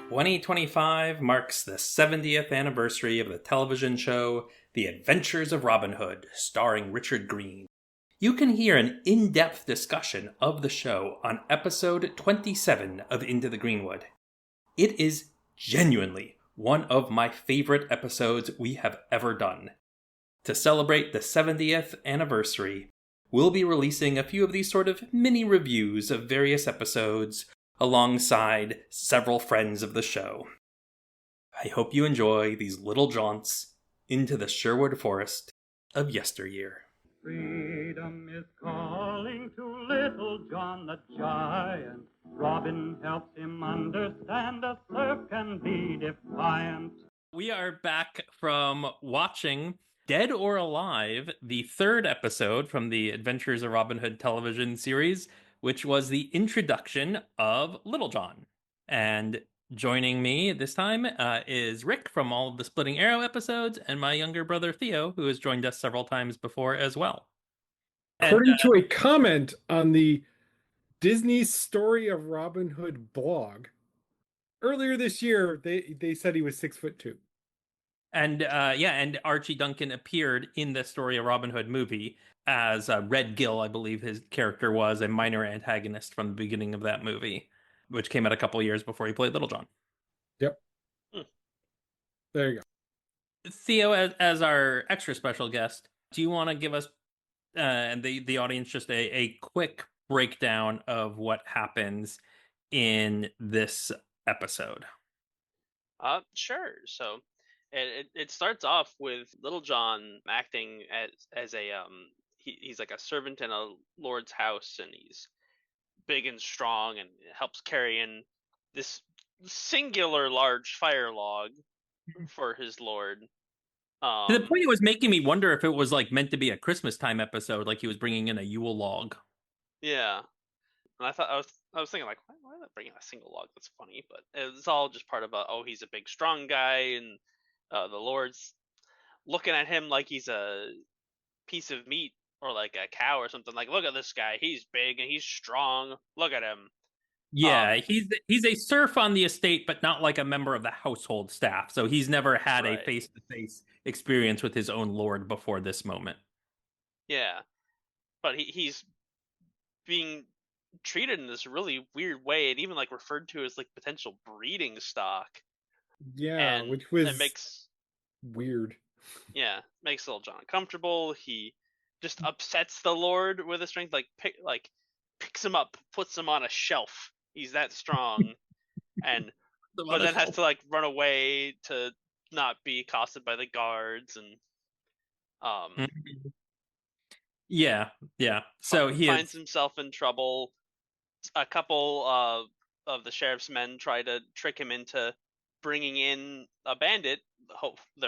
"2025 marks the 70th anniversary of the television show The Adventures of Robin Hood, starring Richard Green. You can hear an in-depth discussion of the show on episode 27 of Into the Greenwood. It is genuinely one of my favorite episodes we have ever done. To celebrate the 70th anniversary, we'll be releasing a few of these sort of mini reviews of various episodes alongside several friends of the show. I hope you enjoy these little jaunts into the Sherwood Forest of yesteryear. Freedom is calling to Little John the Giant. Robin helps him understand a serf can be defiant. We are back from watching Dead or Alive, the third episode from the Adventures of Robin Hood television series, which was the introduction of Little John. And joining me this time is Rick from all of the Splitting Arrow episodes, and my younger brother Theo, who has joined us several times before as well. According to a comment on the Disney's Story of Robin Hood blog, earlier this year, they said he was 6'2". And and Archie Duncan appeared in the Story of Robin Hood movie as Red Gill, I believe his character was, a minor antagonist from the beginning of that movie, which came out a couple years before he played Little John. Yep. There you go. Theo, as our extra special guest, do you want to give us and the audience just a quick breakdown of what happens in this episode? Sure. So it starts off with Little John acting as a he's like a servant in a lord's house, and he's big and strong and helps carry in this singular large fire log for his lord. To the point it was making me wonder if it was like meant to be a Christmas time episode, like he was bringing in a Yule log. Yeah, and I was thinking like, why are they bringing a single log? That's funny, but it's all just part of he's a big strong guy, and the lord's looking at him like he's a piece of meat or like a cow or something. Like, look at this guy, he's big and he's strong. Look at him. Yeah, he's a serf on the estate, but not like a member of the household staff. So he's never had a face-to-face experience with his own lord before this moment. Yeah, but he's being treated in this really weird way, and even like referred to as like potential breeding stock. Yeah, and which was it makes weird. Yeah, makes Little John uncomfortable. He just upsets the Lord with his strength, like picks him up, puts him on a shelf. He's that strong, and but then has to like run away to not be accosted by the guards, and yeah. So he finds himself in trouble. A couple of the sheriff's men try to trick him into bringing in a bandit.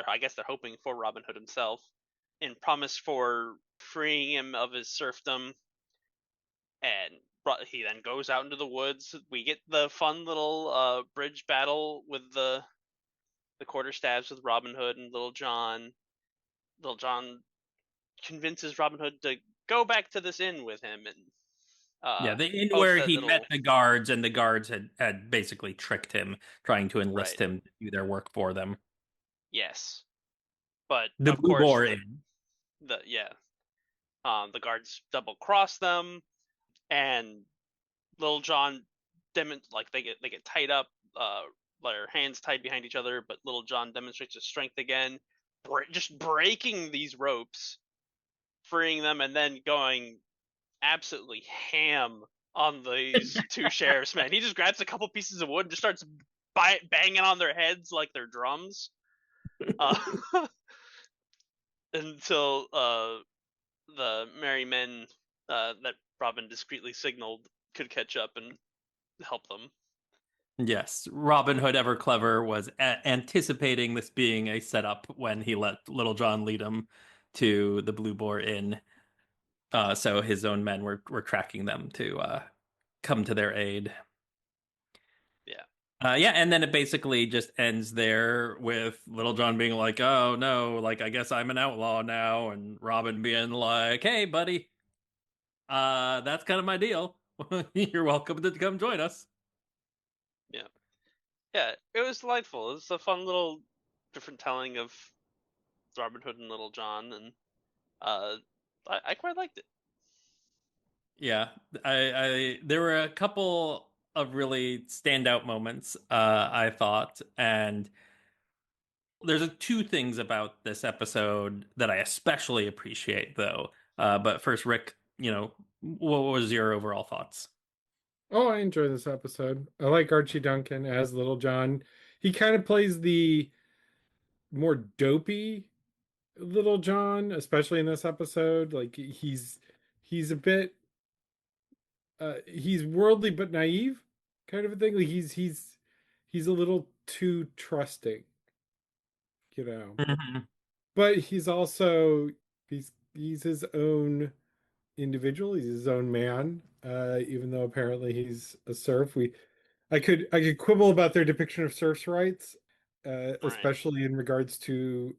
I guess they're hoping for Robin Hood himself, in promise for freeing him of his serfdom. And he then goes out into the woods. We get the fun little bridge battle with the quarterstaffs with Robin Hood and Little John. Little John convinces Robin Hood to go back to this inn with him, and the inn where he met the guards, and the guards had basically tricked him, trying to enlist him to do their work for them. Yes, but the of Blue course, Boar Inn. The guards double cross them, and Little John they get tied up, their hands tied behind each other. But Little John demonstrates his strength again, just breaking these ropes, freeing them, and then going absolutely ham on these two sheriff's men. He just grabs a couple pieces of wood and just starts banging on their heads like they're drums. Until the merry men that Robin discreetly signaled could catch up and help them. Yes, Robin Hood, ever clever, was anticipating this being a setup when he let Little John lead him to the Blue Boar Inn. So his own men were tracking them to come to their aid. Yeah, and then it basically just ends there with Little John being like, "Oh no, like I guess I'm an outlaw now," and Robin being like, "Hey, buddy." That's kind of my deal. You're welcome to come join us. Yeah, yeah, it was delightful. It was a fun little different telling of Robin Hood and Little John, and uh, I quite liked it. Yeah, there were a couple of really standout moments, I thought, and there's two things about this episode that I especially appreciate, though. But first, Rick, what was your overall thoughts? Oh, I enjoy this episode. I like Archie Duncan as Little John. He kind of plays the more dopey Little John, especially in this episode. Like he's a bit he's worldly but naive kind of a thing. Like he's a little too trusting, you know. Mhm. But he's also he's his own individual. He's his own man. Even though apparently he's a serf. I could quibble about their depiction of serfs' rights, Right. especially in regards to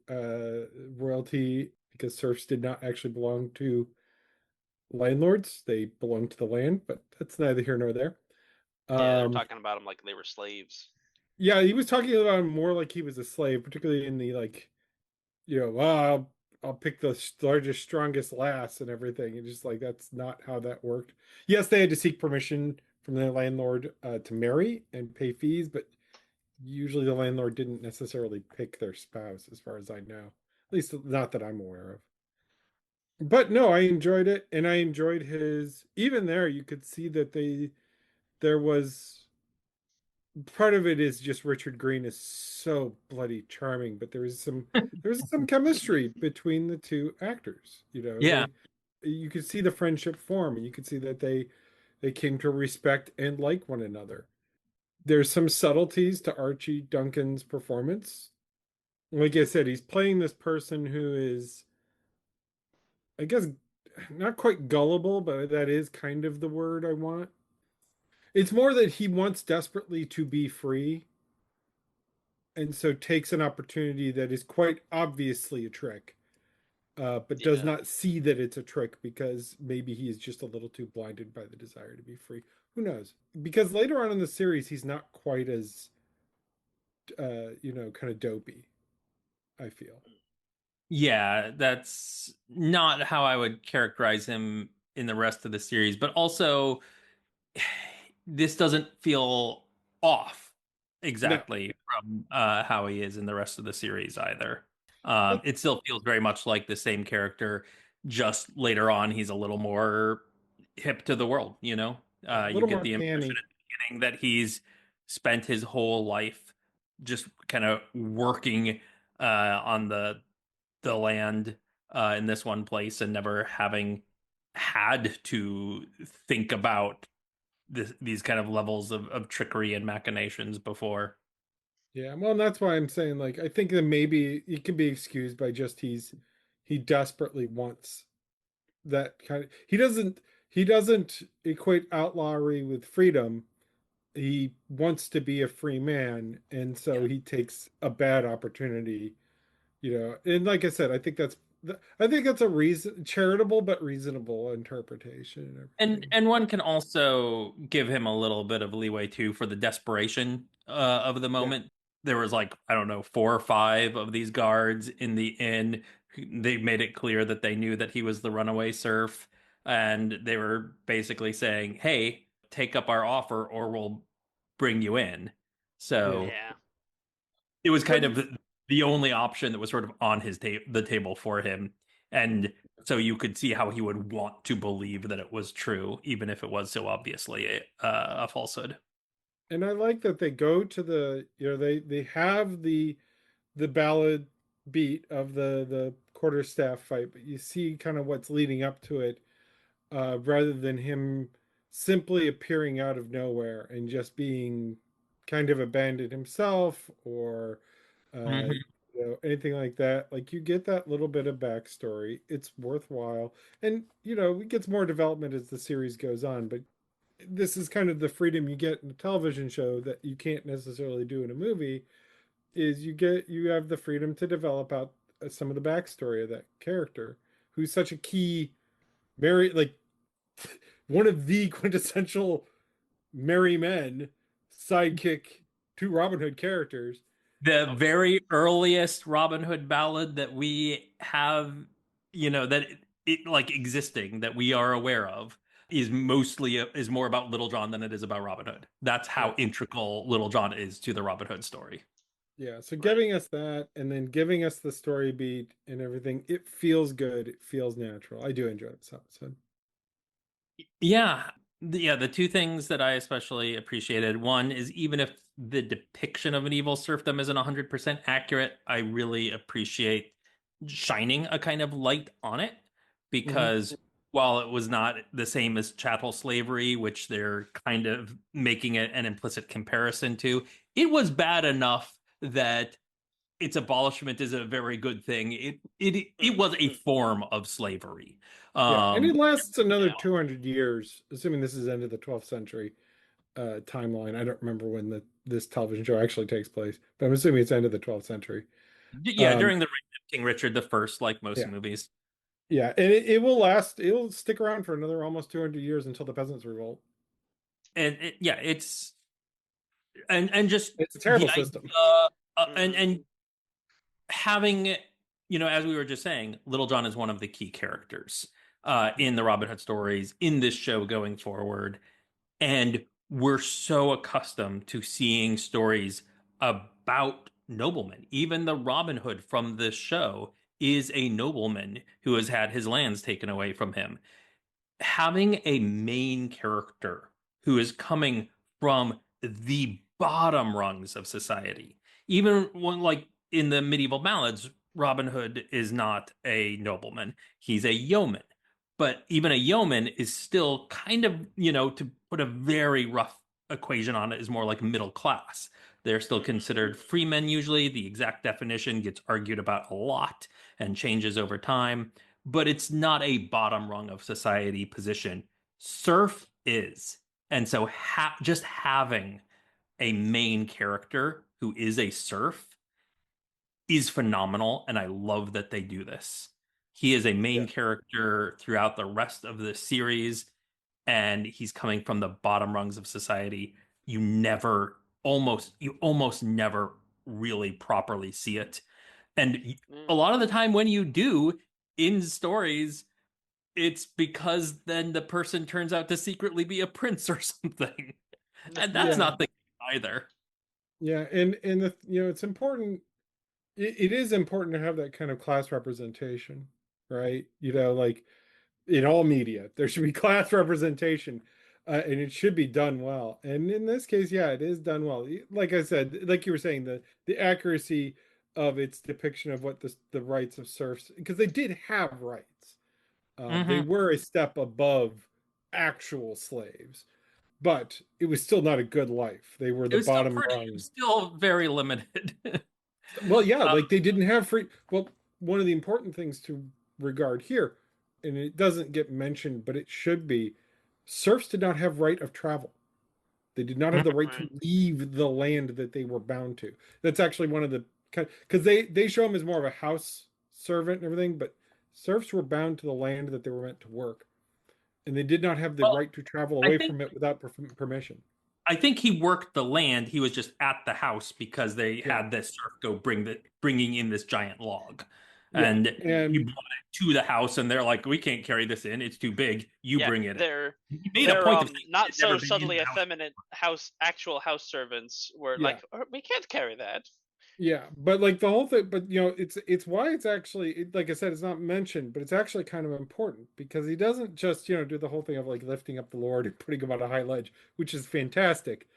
royalty, because serfs did not actually belong to landlords. They belonged to the land, but that's neither here nor there. Yeah, they're Um, talking about them like they were slaves. yeah, he was talking about him more like he was a slave, particularly in the like, well, I'll pick the largest, strongest lass and everything. And just like that's not how that worked. Yes, they had to seek permission from their landlord to marry and pay fees, but usually the landlord didn't necessarily pick their spouse, as far as I know. At least not that I'm aware of. But no, I enjoyed it, and I enjoyed his. Even there, you could see that there was part of it is just Richard Green is so bloody charming, but there was some chemistry between the two actors. Yeah. You could see the friendship form, and you could see that they came to respect and like one another. There's some subtleties to Archie Duncan's performance. Like I said, he's playing this person who is, I guess, not quite gullible, but that is kind of the word I want. It's more that he wants desperately to be free, and so takes an opportunity that is quite obviously a trick, but does Yeah. not see that it's a trick because maybe he is just a little too blinded by the desire to be free. Who knows? Because later on in the series, he's not quite as, kind of dopey, I feel. Yeah, that's not how I would characterize him in the rest of the series, but also this doesn't feel off No, exactly from how he is in the rest of the series either. that, It still feels very much like the same character, just later on he's a little more hip to the world, you know? yeah, a You little get more the impression canny. at the beginning that he's spent his whole life just kind of working on the land in this one place and never having had to think about these kind of levels of trickery and machinations before. Yeah, well, and that's why I'm saying, like, I think that maybe it can be excused by just he desperately wants that kind of he doesn't equate outlawry with freedom. He wants to be a free man, and so Yeah. he takes a bad opportunity, And like I said, I think that's a reason charitable but reasonable interpretation and And everything. and one can also give him a little bit of leeway too for the desperation of the Yeah, moment. There was like, I don't know, four or five of these guards in the inn. They made it clear that they knew that he was the runaway serf, and they were basically saying, "Hey, take up our offer or we'll bring you in." yeah. So Yeah. it was But kind of the only option that was sort of on the table for him, and so you could see how he would want to believe that it was true, even if it was so obviously a falsehood. and I like that they go to they have the ballad beat of the quarterstaff fight, but you see kind of what's leading up to it, rather than him simply appearing out of nowhere and just being kind of abandoned himself or uh, Mhm. anything like that. Like you get that little bit of backstory. It's worthwhile, and it gets more development as the series goes on. But this is kind of the freedom you get in a television show that you can't necessarily do in a movie is you have the freedom to develop out some of the backstory of that character who's such a key very like one of the quintessential merry men sidekick to Robin Hood characters. The very earliest Robin Hood ballad that we have, that it like existing that we are aware of is more about Little John than it is about Robin Hood. That's Yeah. how integral Little John is to the Robin Hood story. Yeah, so Right. giving us that and then giving us the story beat and everything, it feels good. It feels natural. I do enjoy this episode. Yeah. The two things that I especially appreciated, one is even if the depiction of medieval serfdom isn't 100% accurate, I really appreciate shining a kind of light on it Hmm. because while it was not the same as chattel slavery, which they're kind of making it an implicit comparison to, it was bad enough that its abolishment is a very good thing. It was a form of slavery. Yeah, and it Um, lasts another Yeah. 200 years, assuming this is end of the 12th century timeline. I don't remember when this television show actually takes place, but I'm assuming it's end of the 12th century. Yeah, Um, during the reign of King Richard the First, like most yeah, movies. yeah, and it will last. It'll stick around for another almost 200 years until the Peasants Revolt. And yeah, it's and just It's a the terrible system. idea and Hmm. having as we were just saying, Little John is one of the key characters in the Robin Hood stories in this show going forward. And we're so accustomed to seeing stories about noblemen. Even the Robin Hood from this show is a nobleman who has had his lands taken away from him. Having a main character who is coming from the bottom rungs of society, even when, like in the medieval ballads, Robin Hood is not a nobleman, he's a yeoman. But even a yeoman is still kind of, to put a very rough equation on it, is more like middle class. They're still considered freemen usually. The exact definition gets argued about a lot and changes over time, but it's not a bottom rung of society position. Surf is. And so just having a main character who is a serf is phenomenal. And I love that they do this. He is a main Yeah, character throughout the rest of the series, and he's coming from the bottom rungs of society. You almost never really properly see it. And a lot of the time when you do in stories, it's because then the person turns out to secretly be a prince or something. And that's yeah, not the case either. yeah, and it's important. It is important to have that kind of class representation, right? Like in all media, there should be class representation, and it should be done well. And in this case, yeah, it is done well. Like I said, like you were saying, the accuracy of its depiction of what the rights of serfs, because they did have rights. They Hmm. were a step above actual slaves, but it was still not a good life. They were It the was still bottom pretty, it rung. was still very limited. Well, yeah, uh, like they didn't have free. Well, one of the important things to regard here, and it doesn't get mentioned, but it should be, serfs did not have right of travel. They did not have the right to Right. leave the land that they were bound to. That's actually one of the because they show them as more of a house servant and everything, but serfs were bound to the land that they were meant to work, and they did not have the well, right to travel I away think from it without permission. I think he worked the land. He was just at the house because they Yeah, had this serf go bringing in this giant log, yeah, and he and brought it to the house, and they're like, "We can't carry this in. It's too big. You Yeah, bring it in." they're He made a they're point of saying he not had never so been in subtly the house. effeminate actual house servants were yeah. like, we can't carry that." Yeah, but like the whole thing, but it's why it's actually like I said, it's not mentioned, but it's actually kind of important because he doesn't just do the whole thing of like lifting up the Lord and putting him on a high ledge, which is fantastic.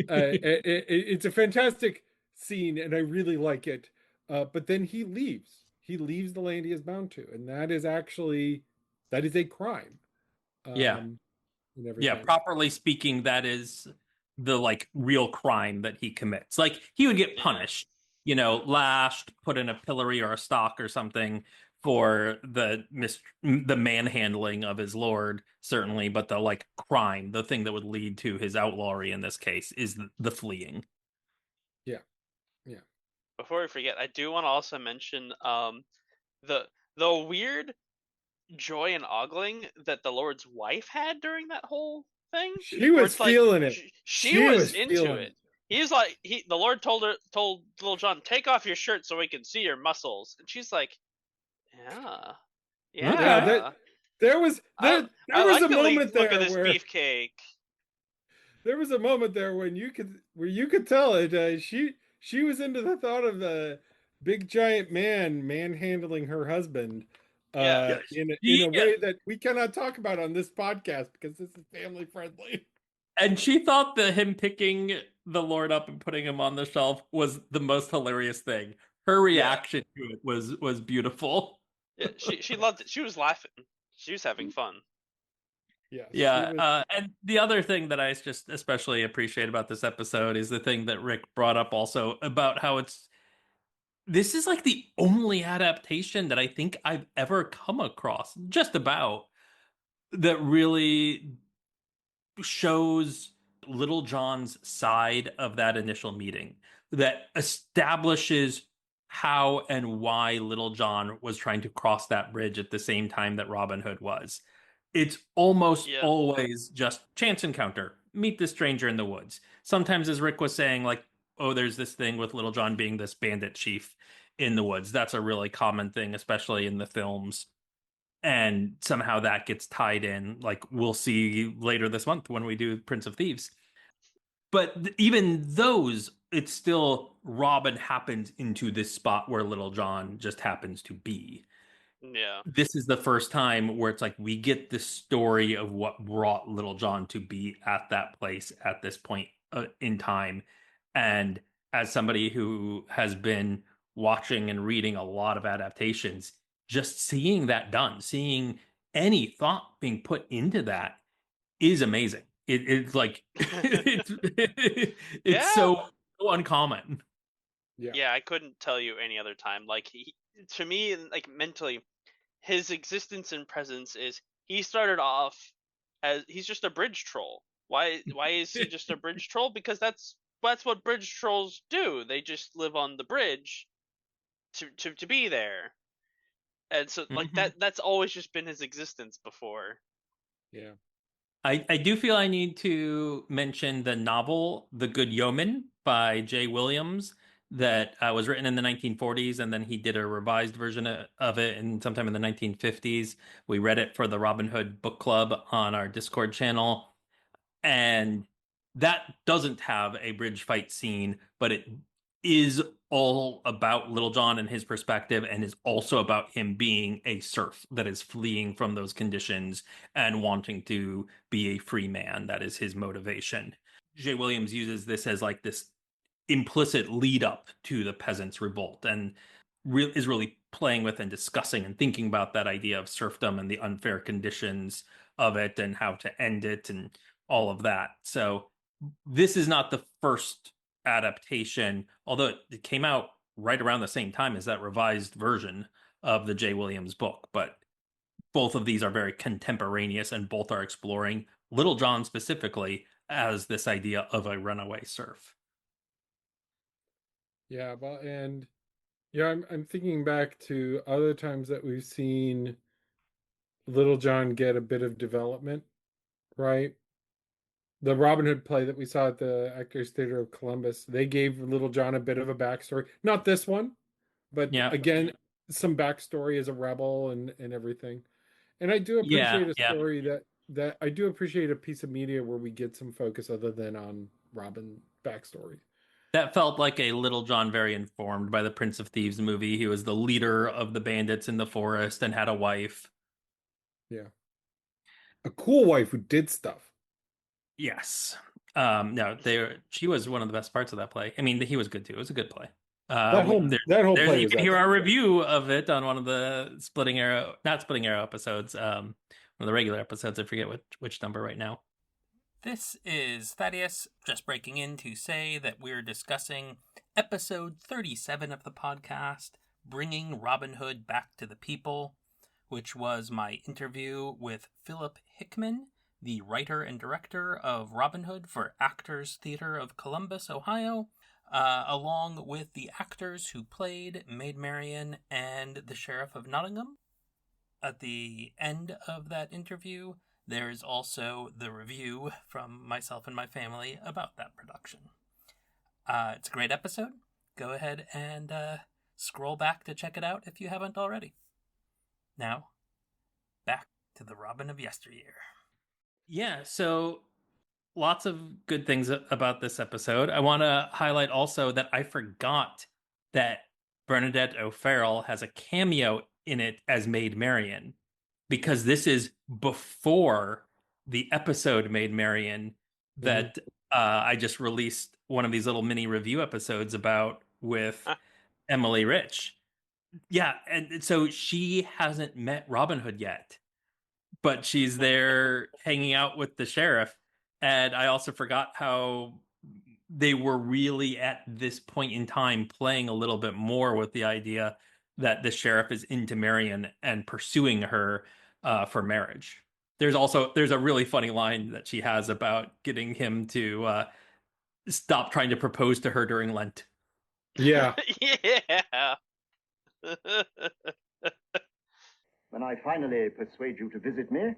It's a fantastic scene, and I really like it. But then he leaves. He leaves the land he is bound to, and that is a crime, Yeah. um, and Yeah, everything. properly speaking, that is the like real crime that he commits. Like he would get Yeah. punished, lashed, put in a pillory or a stock or something for the manhandling of his lord, certainly, but the like crime, the thing that would lead to his outlawry in this case is the fleeing. Yeah, yeah, Before we forget, I do want to also mention the the weird joy and ogling that the Lord's wife had during that whole thing, She where was it's like feeling it. she She was was into feeling it. it. He's like the Lord told Little John, take off your shirt so we can see your muscles, and she's like, yeah, Yeah, Okay. there was I a like the moment look of there this where beefcake. there was a moment there when you could tell it. She was into the thought of the big giant man manhandling her husband, Yeah, in a She, way that we cannot talk about on this podcast because this is family friendly. and she thought that him picking the Lord up and putting him on the shelf was the most hilarious thing. Her yeah, reaction to it was beautiful. yeah. She loved it. She was laughing. She was having fun. Yes, she Yeah, was. and the other thing that I just especially appreciate about this episode is the thing that Rick brought up also about how this is like the only adaptation that I think I've ever come across, just about, that really shows Little John's side of that initial meeting, that establishes how and why Little John was trying to cross that bridge at the same time that Robin Hood was. It's almost Yeah, always just chance encounter. Meet this stranger in the woods. Sometimes, as Rick was saying, like, oh, there's this thing with Little John being this bandit chief in the woods. That's a really common thing, especially in the films, and somehow that gets tied in, like we'll see later this month when we do Prince of Thieves. But even those, it's still Robin happens into this spot where Little John just happens to be. yeah, This is the first time where it's like we get the story of what brought Little John to be at that place at this point in time. And as somebody who has been watching and reading a lot of adaptations, just seeing that done, seeing any thought being put into that is amazing. It's like it's yeah, so uncommon. Yeah, yeah. I couldn't tell you any other time. Like to me, like mentally, his existence and presence is he started off as he's just a bridge troll. Why is he just a bridge troll? Because that's what bridge trolls do. They just live on the bridge to be there. And so like Mhm. that's always just been his existence before. yeah. I do feel I need to mention the novel The Good Yeoman by Jay Williams that was written in the 1940s, and then he did a revised version of it in sometime in the 1950s. We read it for the Robin Hood book club on our Discord channel. And that doesn't have a bridge fight scene, but it is all about Little John and his perspective, and is also about him being a serf that is fleeing from those conditions and wanting to be a free man. That is his motivation. Jay Williams uses this as like this implicit lead up to the peasants' revolt, and is really playing with and discussing and thinking about that idea of serfdom and the unfair conditions of it and how to end it and all of that. So this is not the first adaptation, although it came out right around the same time as that revised version of the Jay Williams book. But both of these are very contemporaneous, and both are exploring Little John specifically as this idea of a runaway serf. Yeah, but and yeah, I'm thinking back to other times that we've seen Little John get a bit of development, right? The Robin Hood play that we saw at the Actors Theater of Columbus, they gave Little John a bit of a backstory. Not this one, but Yeah. again, some backstory as a rebel and everything. And I do Yeah, appreciate a yeah. story that I do appreciate a piece of media where we get some focus other than on Robin backstory. That felt like a Little John very informed by the Prince of Thieves movie. He was the leader of the bandits in the forest and had a wife. Yeah. A cool wife who did stuff. Yes. No, she was one of the best parts of that play. I mean, he was good too. It was a good play. That whole play You was can hear excellent. our review of it on one of the not Splitting Arrow episodes, one of the regular episodes. I forget which number right now. This is Thaddeus, just breaking in to say that we're discussing episode 37 of the podcast, Bringing Robin Hood Back to the People, which was my interview with Philip Hickman, the writer and director of Robin Hood for Actors Theater of Columbus, Ohio, along with the actors who played Maid Marian and the Sheriff of Nottingham. at the end of that interview, there's also the review from myself and my family about that production. It's a great episode. Go ahead and scroll back to check it out if you haven't already. Now, back to the Robin of yesteryear. Yeah, so lots of good things about this episode. I want to highlight also that I forgot that Bernadette O'Farrell has a cameo in it as Maid Marian, because this is before the episode Maid Marian that I just released one of these little mini review episodes about with Emily Rich. Yeah, and so she hasn't met Robin Hood yet, but she's there hanging out with the sheriff. And I also forgot how they were really at this point in time playing a little bit more with the idea that the sheriff is into Marion and pursuing her for marriage. There's a really funny line that she has about getting him to stop trying to propose to her during Lent. Yeah. Yeah. When I finally persuade you to visit me,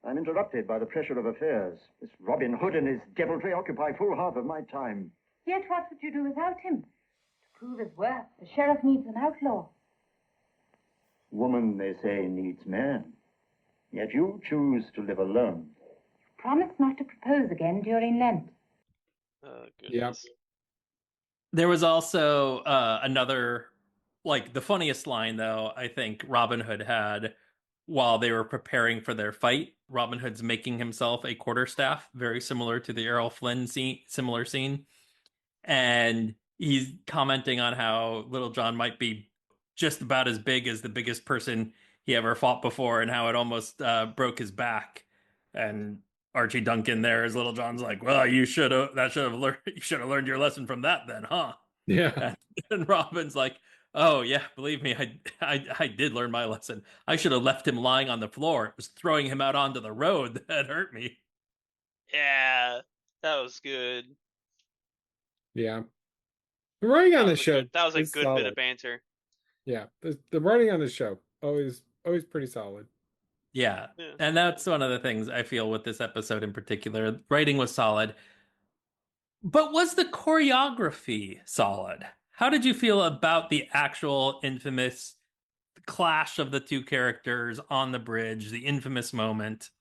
I'm interrupted by the pressure of affairs. This Robin Hood and his deviltry occupy full half of my time. Yet what would you do without him? To prove his worth, the sheriff needs an outlaw. Woman, they say, needs man. Yet you choose to live alone. Promise not to propose again during Lent. Oh, Yeah. goodness. There was also another, like, the funniest line, though, I think Robin Hood had while they were preparing for their fight. Robin Hood's making himself a quarterstaff, very similar to the Errol Flynn similar scene. And he's commenting on how Little John might be just about as big as the biggest person he ever fought before, and how it almost broke his back. And Archie Duncan there as Little John's like, well, you should have learned your lesson from that then, huh? Yeah. And Robin's like, oh yeah, believe me, I did learn my lesson. I should have left him lying on the floor. It was throwing him out onto the road that hurt me. Yeah, that was good. Yeah. The writing on the show. That was a is good solid. bit of banter. Yeah. The writing on the show always pretty solid. Yeah. Yeah. And that's one of the things I feel with this episode in particular. Writing was solid. But was the choreography solid? How did you feel about the actual infamous clash of the two characters on the bridge, the infamous moment?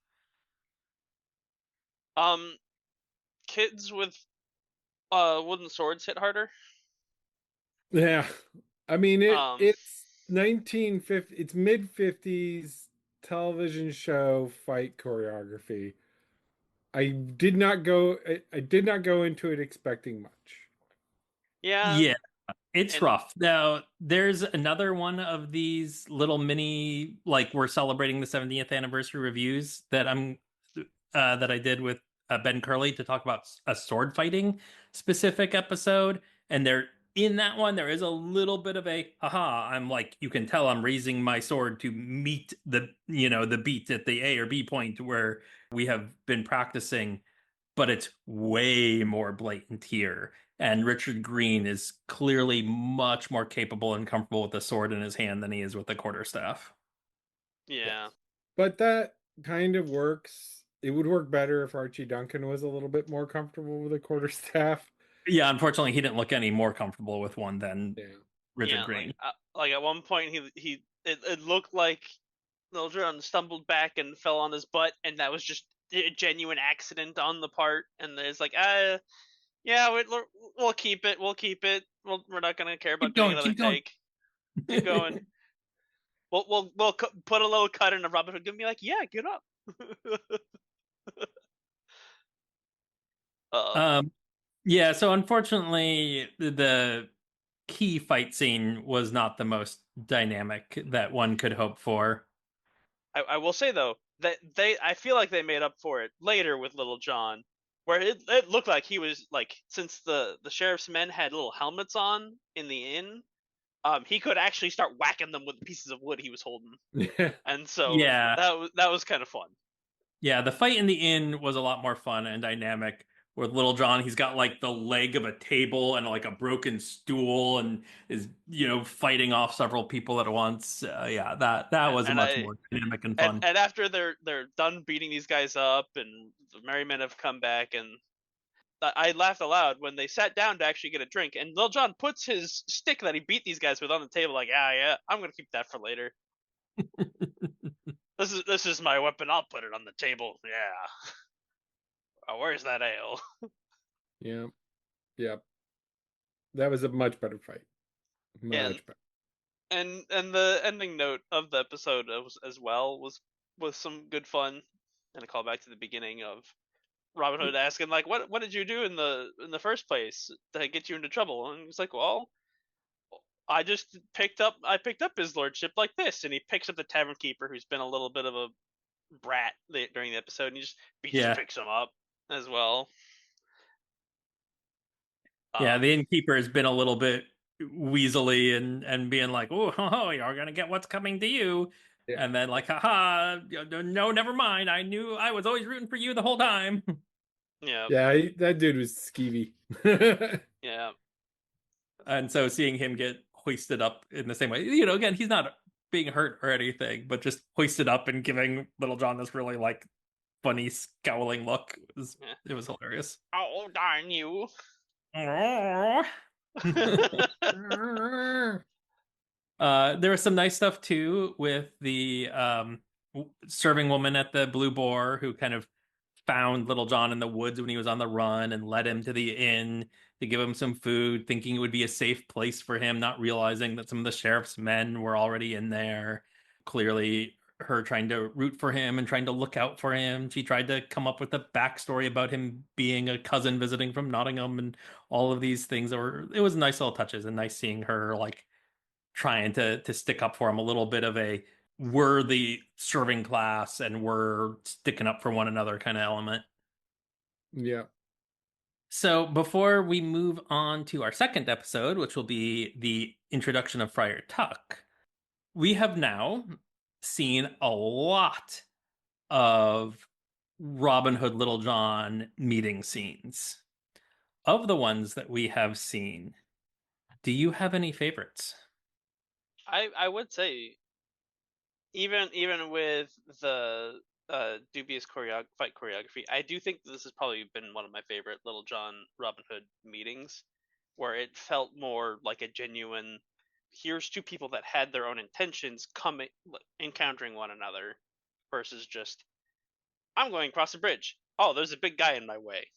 Kids with wooden swords hit harder. Yeah. I mean Um, it's 1950, it's mid-50s television show fight choreography. I did not go into it expecting much. Yeah. Yeah, it's and- rough. Now, there's another one of these little mini, like, we're celebrating the 70th anniversary reviews that I did with Ben Curley to talk about a sword fighting specific episode. And in that one, there is a little bit of a, I'm like, you can tell I'm raising my sword to meet the beat at the A or B point where we have been practicing, but it's way more blatant here. And Richard Green is clearly much more capable and comfortable with the sword in his hand than he is with the quarterstaff. Yeah. But that kind of works. It would work better if Archie Duncan was a little bit more comfortable with a quarterstaff. Yeah, unfortunately, he didn't look any more comfortable with one than Richard Green. Like at one point, it looked like Little John stumbled back and fell on his butt, and that was just a genuine accident on the part. And it's like, yeah, we'll keep it. We're not gonna care about doing another take. Keep going. We'll put a little cut in a Robin Hood. Give me like, yeah, get up. Yeah, so unfortunately, the key fight scene was not the most dynamic that one could hope for. I will say though that I feel like they made up for it later with Little John, where it looked like he was like, since the sheriff's men had little helmets on in the inn, he could actually start whacking them with pieces of wood he was holding. And so yeah, that was kind of fun. Yeah, the fight in the inn was a lot more fun and dynamic with Little John. He's got like the leg of a table and like a broken stool and is, fighting off several people at once. Yeah, that was and much I more dynamic and and fun. and after they're done beating these guys up and the merry men have come back, and I laughed aloud when they sat down to actually get a drink, and Lil Jon puts his stick that he beat these guys with on the table, like, yeah, I'm gonna keep that for later. This is my weapon. I'll put it on the table. Yeah. Oh, where's that ale? Yeah. Yeah. That was a much better fight. And Much better. and the ending note of the episode as well was some good fun, and a callback to the beginning of Robin Hood asking, like, what did you do in the first place to get you into trouble? And he's like, well, I picked up his lordship like this, and he picks up the tavern keeper who's been a little bit of a brat during the episode, and he just Yeah. picks him up as well. Yeah, the innkeeper has been a little bit weaselly and being like, "Oh, you're gonna get what's coming to you," Yeah. and then like, "Haha, no, never mind. I knew I was always rooting for you the whole time." Yeah. Yeah, that dude was skeevy. Yeah. And so seeing him get hoisted up in the same way, again, he's not being hurt or anything, but just hoisted up and giving Little John this really like funny scowling look. It was hilarious. Oh, darn you. There was some nice stuff too with the serving woman at the Blue Boar who kind of found Little John in the woods when he was on the run and led him to the inn to give him some food, thinking it would be a safe place for him, not realizing that some of the sheriff's men were already in there. Clearly, her trying to root for him and trying to look out for him. She tried to come up with a backstory about him being a cousin visiting from Nottingham and all of these things. It was nice little touches and nice seeing her like trying to stick up for him, a little bit of a we're the serving class and we're sticking up for one another kind of element. Yeah. So before we move on to our second episode, which will be the introduction of Friar Tuck, we have now seen a lot of Robin Hood Little John meeting scenes. Of the ones that we have seen, do you have any favorites? I would say even with the dubious fight choreography, I do think this has probably been one of my favorite Little John Robin Hood meetings, where it felt more like a genuine. Here's two people that had their own intentions encountering one another, versus just I'm going across the bridge. Oh, there's a big guy in my way.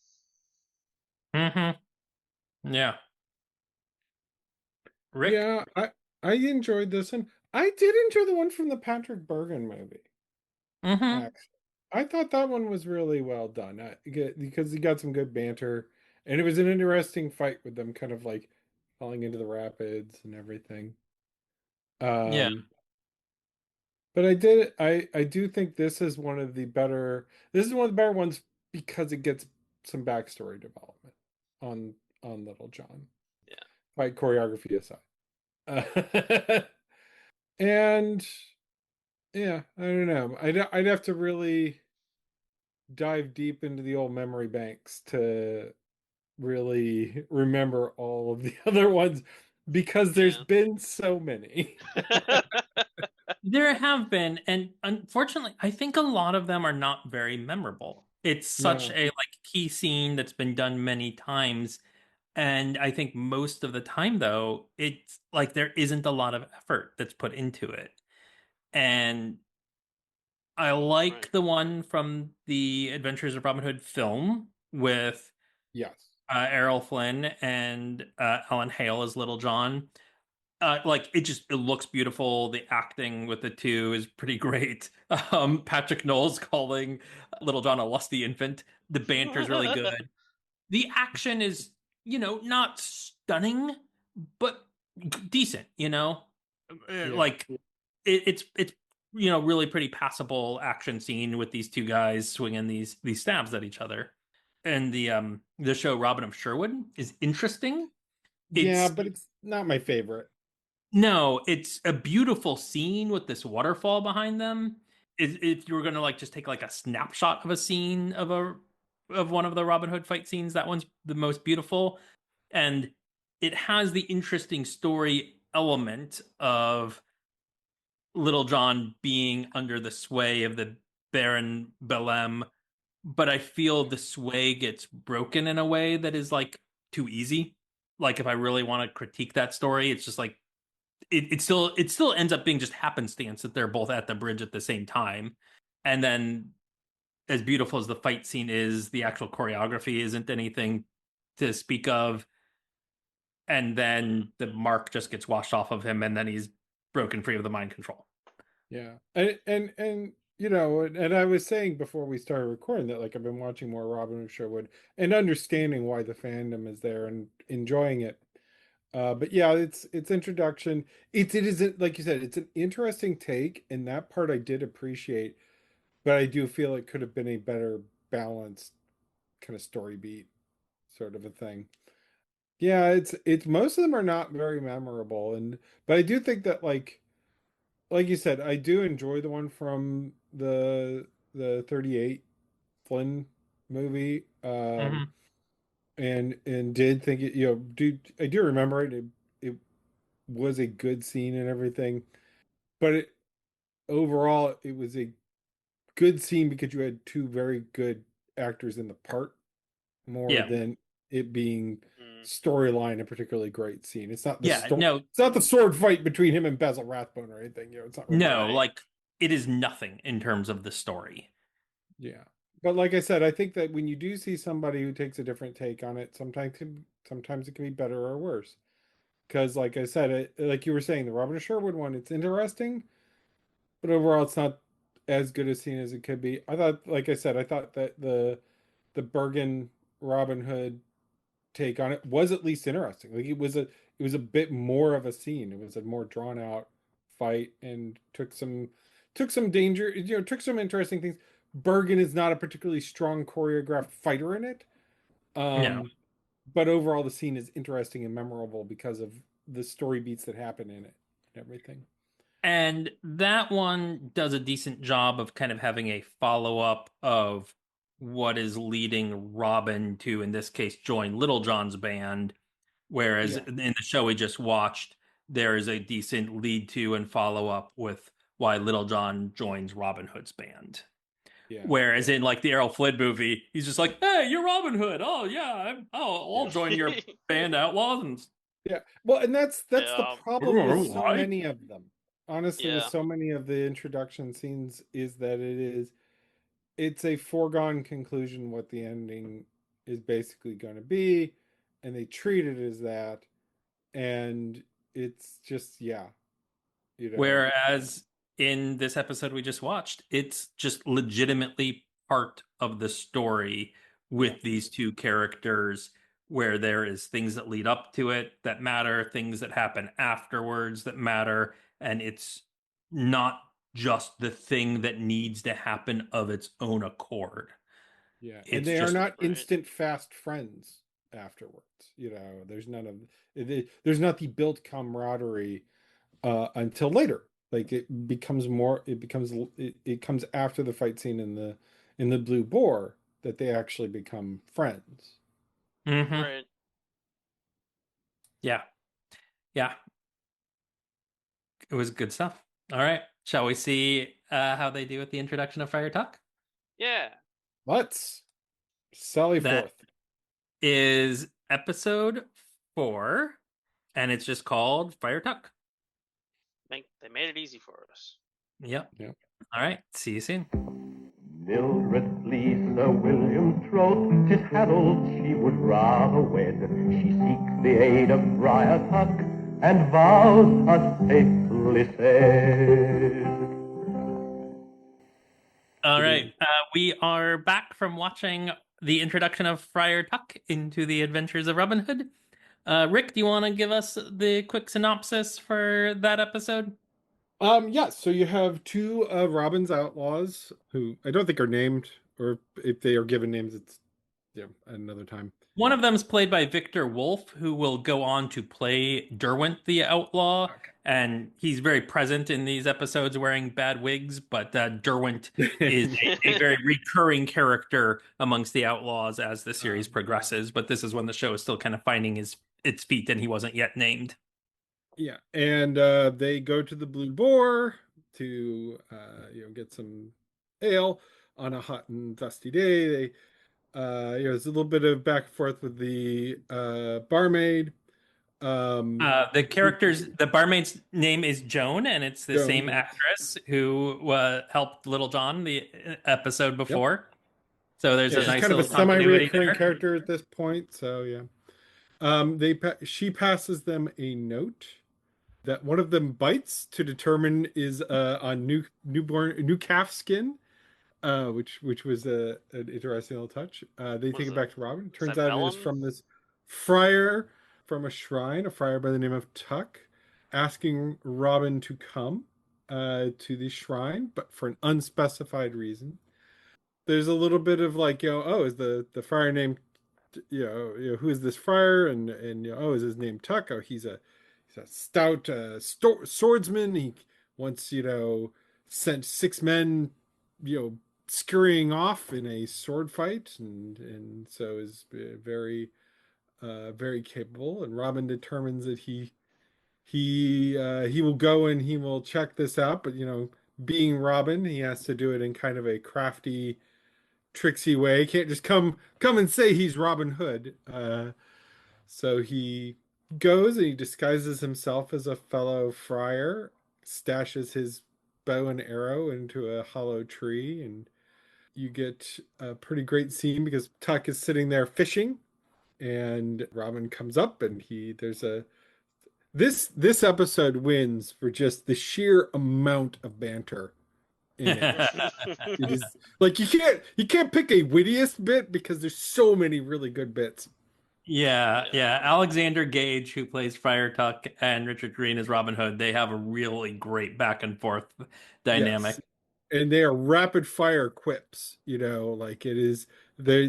Mm-hmm. Yeah. Rick? Yeah, I enjoyed this one. I did enjoy the one from the Patrick Bergin movie. Mm-hmm. Actually, I thought that one was really well done because he got some good banter, and it was an interesting fight with them, kind of like falling into the rapids and everything. Yeah. But I do think this is one of the better. This is one of the better ones because it gets some backstory development on Little John. Yeah. Fight choreography aside. And yeah, I don't know. I'd have to really dive deep into the old memory banks to really remember all of the other ones because there's been so many. There have been, and unfortunately, I think a lot of them are not very memorable. It's such a like key scene that's been done many times, and I think most of the time though, it's like there isn't a lot of effort that's put into it. And I like the one from the Adventures of Robin Hood film with Yes. Errol Flynn and Alan Hale as Little John. Like it looks beautiful. The acting with the two is pretty great. Patrick Knowles calling Little John a lusty infant. The banter is really good. The action is, not stunning, but decent. Like it's really pretty passable action scene with these two guys swinging these stabs at each other. And the show Robin of Sherwood is interesting. But it's not my favorite. No, it's a beautiful scene with this waterfall behind them. If you were going to like just take like a snapshot of a scene of a of one of the Robin Hood fight scenes. That one's the most beautiful, and it has the interesting story element of Little John being under the sway of the Baron Belem, but I feel the sway gets broken in a way that is like too easy. Like if I really want to critique that story, it's just like it still ends up being just happenstance that they're both at the bridge at the same time. And then as beautiful as the fight scene is, the actual choreography isn't anything to speak of. And then the mark just gets washed off of him, and then he's broken free of the mind control. Yeah. And you know, and I was saying before we started recording that like I've been watching more Robin Hood Sherwood and understanding why the fandom is there and enjoying it. But yeah, it's introduction. It isn't like you said, it's an interesting take, and that part I did appreciate, but I do feel it could have been a better balanced kind of story beat sort of a thing. Yeah, it's most of them are not very memorable, and but I do think that like you said, I do enjoy the one from the 38 Flynn movie. Mm-hmm. And did think it, you know, I do remember it. It was a good scene and everything, but overall it was a good scene because you had two very good actors in the part more Yeah. than it being Mm. storyline a particularly great scene. It's not the Yeah. story. No, It's not the sword fight between him and Basil Rathbone or anything. You know, it's not really. no, Right. like it is nothing in terms of the story. Yeah. But like I said, I think that when you do see somebody who takes a different take on it, sometimes it can be better or worse. Because like I said, like you were saying, the Robin Sherwood one, it's interesting, but overall it's not as good a scene as it could be. I thought, like I said, I thought that the Bergen Robin Hood take on it was at least interesting. Like it was a bit more of a scene. It was a more drawn out fight and took some danger, you know, took some interesting things. Bergen is not a particularly strong choreographed fighter in it. No. But overall the scene is interesting and memorable because of the story beats that happen in it and everything. And that one does a decent job of kind of having a follow up of what is leading Robin to, in this case, join Little John's band. Whereas Yeah. in the show we just watched, there is a decent lead to and follow up with why Little John joins Robin Hood's band. Yeah. Whereas Yeah. in like the Errol Flynn movie, he's just like, "Hey, you're Robin Hood. Oh yeah, I'll Yeah. join your band Outlaws." And Yeah. Well, and that's the Yeah. problem with so why? many of them. Honestly, with Yeah. so many of the introduction scenes is that it's a foregone conclusion what the ending is basically going to be, and they treat it as that, and it's just yeah, you know, Whereas in this episode we just watched, it's just legitimately part of the story yeah, with these two characters, where there is things that lead up to it that matter, things that happen afterwards that matter, and it's not just the thing that needs to happen of its own accord. yeah, and It's they are just not Right. instant fast friends afterwards. You know, there's none of there's not the built camaraderie until later. Like it becomes more. It comes after the fight scene in the Blue Boar that they actually become friends. Mhm. Right. Yeah. Yeah. It was good stuff. All right. Shall we see how they do with the introduction of Friar Tuck? Yeah. Let's sally That forth. is episode 4, and it's just called Friar Tuck. They made it easy for us. Yep. Yep. All right. See you soon. Mildred flees Sir William's throat. 'Tis Harold she would rather wed. She seeks the aid of Friar Tuck, and vows are faithfully said. All right. We are back from watching the introduction of Friar Tuck into the Adventures of Robin Hood. Rick, do you want to give us the quick synopsis for that episode? Yeah, so you have two of Robin's outlaws who I don't think are named, or if they are given names, it's another time. One of them's played by Victor Wolf, who will go on to play Derwent the Outlaw, Okay. and he's very present in these episodes wearing bad wigs, but Derwent is a very recurring character amongst the Outlaws as the series progresses, but this is when the show is still kind of finding its feet and he wasn't yet named. Yeah, and they go to the Blue Boar to get some ale on a hot and dusty day. They there's a little bit of back and forth with the barmaid. The barmaid's name is Joan, and it's the Joan, same yeah. actress who helped Little John the episode Yep. before. So there's Yeah, a she's nice kind of a little continuity semi-reoccurring there. character at this point. So yeah, she passes them a note that one of them bites to determine is on new calf skin, which was an interesting little touch. They take it back to Robin. Was Turns that out it is vellum? from this friar from a shrine, a friar by the name of Tuck, asking Robin to come to the shrine, but for an unspecified reason. There's a little bit of like, oh, is the friar named, who is this friar? And oh, is his name Tuck? Oh, he's a stout swordsman. He once, sent 6 men, scurrying off in a sword fight, and so is very, very capable. And Robin determines that he will go and he will check this out, but being Robin, he has to do it in kind of a crafty, tricksy way. He can't just come and say he's Robin Hood. So he goes and he disguises himself as a fellow friar, stashes his bow and arrow into a hollow tree, and you get a pretty great scene because Tuck is sitting there fishing, and Robin comes up, and there's a this episode wins for just the sheer amount of banter in it. It is like you can't pick a wittiest bit because there's so many really good bits. Yeah. Alexander Gage, who plays Friar Tuck, and Richard Green as Robin Hood, they have a really great back and forth dynamic. Yes. And they are rapid fire quips, like it is they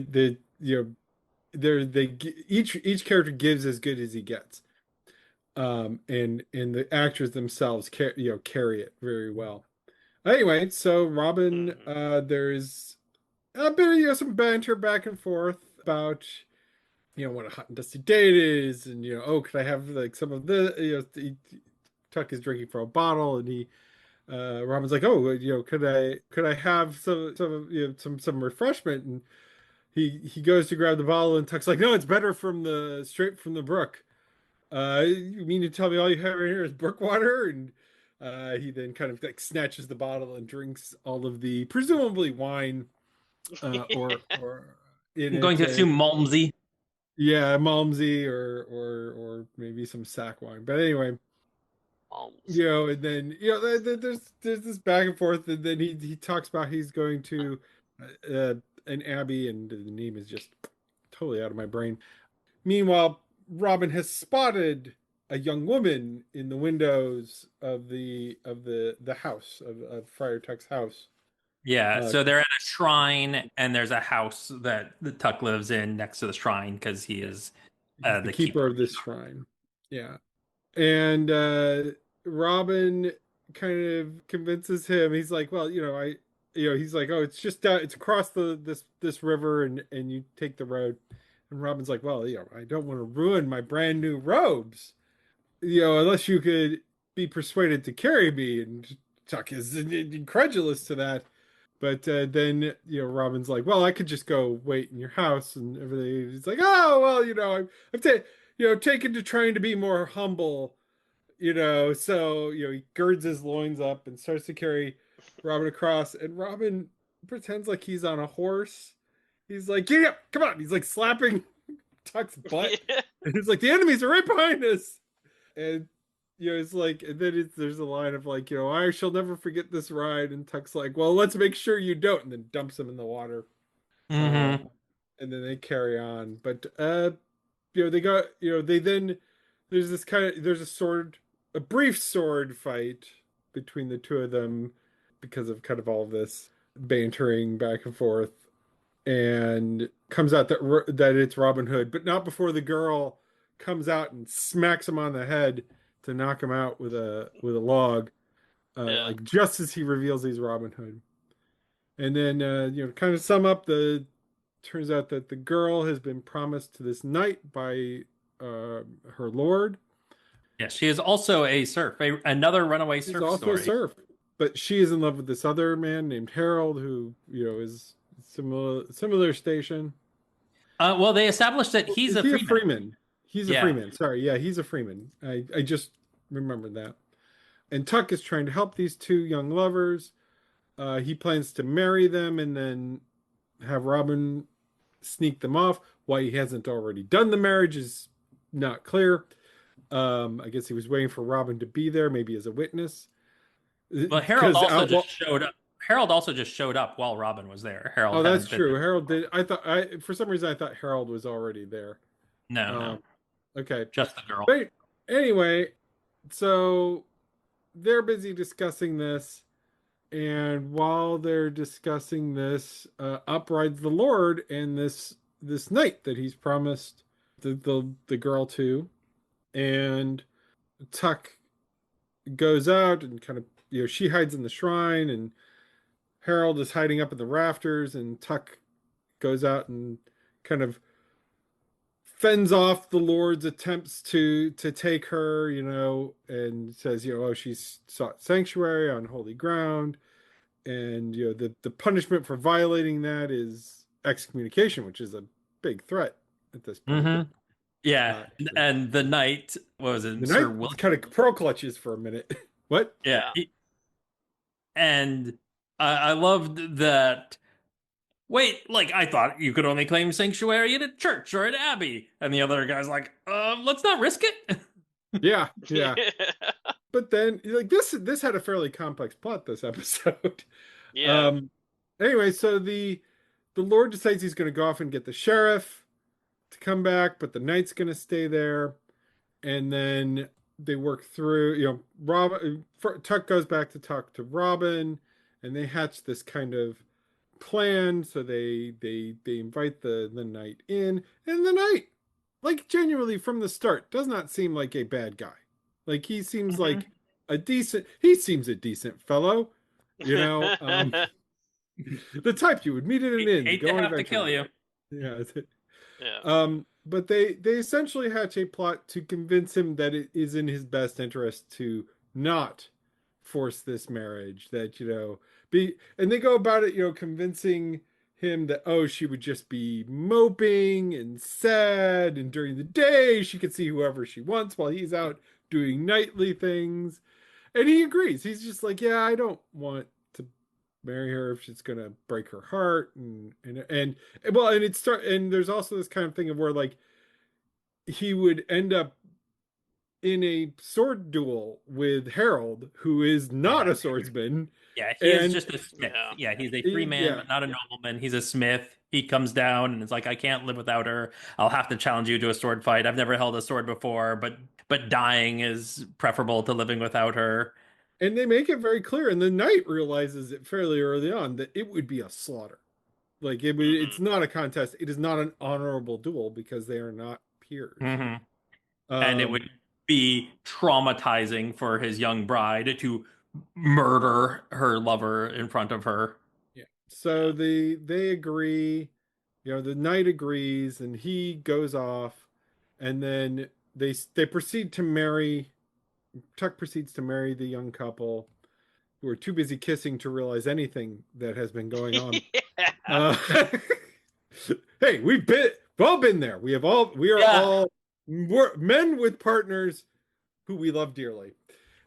each character gives as good as he gets. And the actors themselves carry it very well. Anyway, so Robin, there's a bit of some banter back and forth about what a hot and dusty day it is, and oh, could I have like some of the Tuck is drinking from a bottle, and Robin's like, oh, could I have some some refreshment, and he goes to grab the bottle, and Tuck's like, no, it's better from the straight from the brook. You mean to tell me all you have right here is brook water? And he then kind of like snatches the bottle and drinks all of the presumably wine, or in I'm going it. to assume Malmsey. Yeah, Malmsey or maybe some sack wine. But anyway, and then there's this back and forth, and then he talks about he's going to an abbey, and the name is just totally out of my brain. Meanwhile, Robin has spotted a young woman in the windows of the house of Friar Tuck's house. Yeah, so they're at a shrine, and there's a house that the Tuck lives in next to the shrine because he is He's the keeper of this shrine. Yeah. And Robin kind of convinces him. He's like, well, he's like, oh, it's just it's across this river, and you take the road. And Robin's like, well, I don't want to ruin my brand new robes, unless you could be persuaded to carry me. And Tuck is incredulous to that. But then, Robin's like, well, I could just go wait in your house and everything. He's like, oh, well, I've taken to trying to be more humble, So, he girds his loins up and starts to carry Robin across. And Robin pretends like he's on a horse. He's like, yeah, come on. He's like slapping Tuck's butt. Yeah. And he's like, the enemies are right behind us. And it's like, and then there's a line of like, I shall never forget this ride. And Tuck's like, well, let's make sure you don't, and then dumps him in the water. Mm-hmm. And then they carry on. But they got, they then there's a brief sword fight between the two of them because of kind of all this bantering back and forth. and comes out that it's Robin Hood, but not before the girl comes out and smacks him on the head to knock him out with a log, Yeah. like just as he reveals he's Robin Hood. And then kind of sum up, the turns out that the girl has been promised to this knight by her lord. Yes, she is also a serf, another runaway She's serf also a story. serf, but she is in love with this other man named Harold, who is similar station. Well, they established that he's Is a he a freeman. freeman? He's a Yeah. freeman. Sorry, yeah, he's a freeman. I just remembered that. And Tuck is trying to help these two young lovers. He plans to marry them and then have Robin sneak them off. Why he hasn't already done the marriage is not clear. I guess he was waiting for Robin to be there, maybe as a witness. But Harold Because also just showed up. Harold also just showed up while Robin was there. Harold oh, that's hadn't been true. there. Harold did. I for some reason I thought Harold was already there. No. Okay. Just the girl. But anyway, so they're busy discussing this, and while they're discussing this, up rides the Lord and this knight that he's promised the girl to, and Tuck goes out and kind of she hides in the shrine, and Harold is hiding up in the rafters, and Tuck goes out and kind of fends off the Lord's attempts to take her, and says, oh, she's sought sanctuary on holy ground, and the punishment for violating that is excommunication, which is a big threat at this point. Mm-hmm. Yeah, and the knight, what was it? The Sir knight William. kind of pearl clutches for a minute. What? Yeah, and I loved that. Wait, like I thought you could only claim sanctuary in a church or an abbey, and the other guy's like, let's not risk it. Yeah. But then, like this had a fairly complex plot this episode. Yeah. Anyway, so the Lord decides he's going to go off and get the sheriff to come back, but the knight's going to stay there, and then they work through. Tuck goes back to talk to Robin, and they hatch this kind of plan. So they invite the knight in, and the knight, like genuinely from the start, does not seem like a bad guy. Like he seems like he seems a decent fellow, the type you would meet at an inn. Hate to have to kill you. Yeah. Yeah. But they essentially hatch a plot to convince him that it is in his best interest to not force this marriage, that and they go about it, convincing him that, oh, she would just be moping and sad, and during the day she could see whoever she wants while he's out doing nightly things. And he agrees. He's just like, yeah, I don't want to marry her if she's gonna break her heart, and there's also this kind of thing of where, like, he would end up in a sword duel with Harold, who is not a swordsman. Yeah, he is just a smith. Yeah, he's a free man, Yeah. but not a nobleman. He's a smith. He comes down and is like, I can't live without her. I'll have to challenge you to a sword fight. I've never held a sword before, but dying is preferable to living without her. And they make it very clear, and the knight realizes it fairly early on, that it would be a slaughter. Like it's not a contest. It is not an honorable duel because they are not peers. Mm-hmm. And it would be traumatizing for his young bride to murder her lover in front of her. Yeah. So they agree. The knight agrees, and he goes off, and then they proceed to marry. Tuck proceeds to marry the young couple, who are too busy kissing to realize anything that has been going on. Hey, we've all been there. We are all men with partners who we love dearly.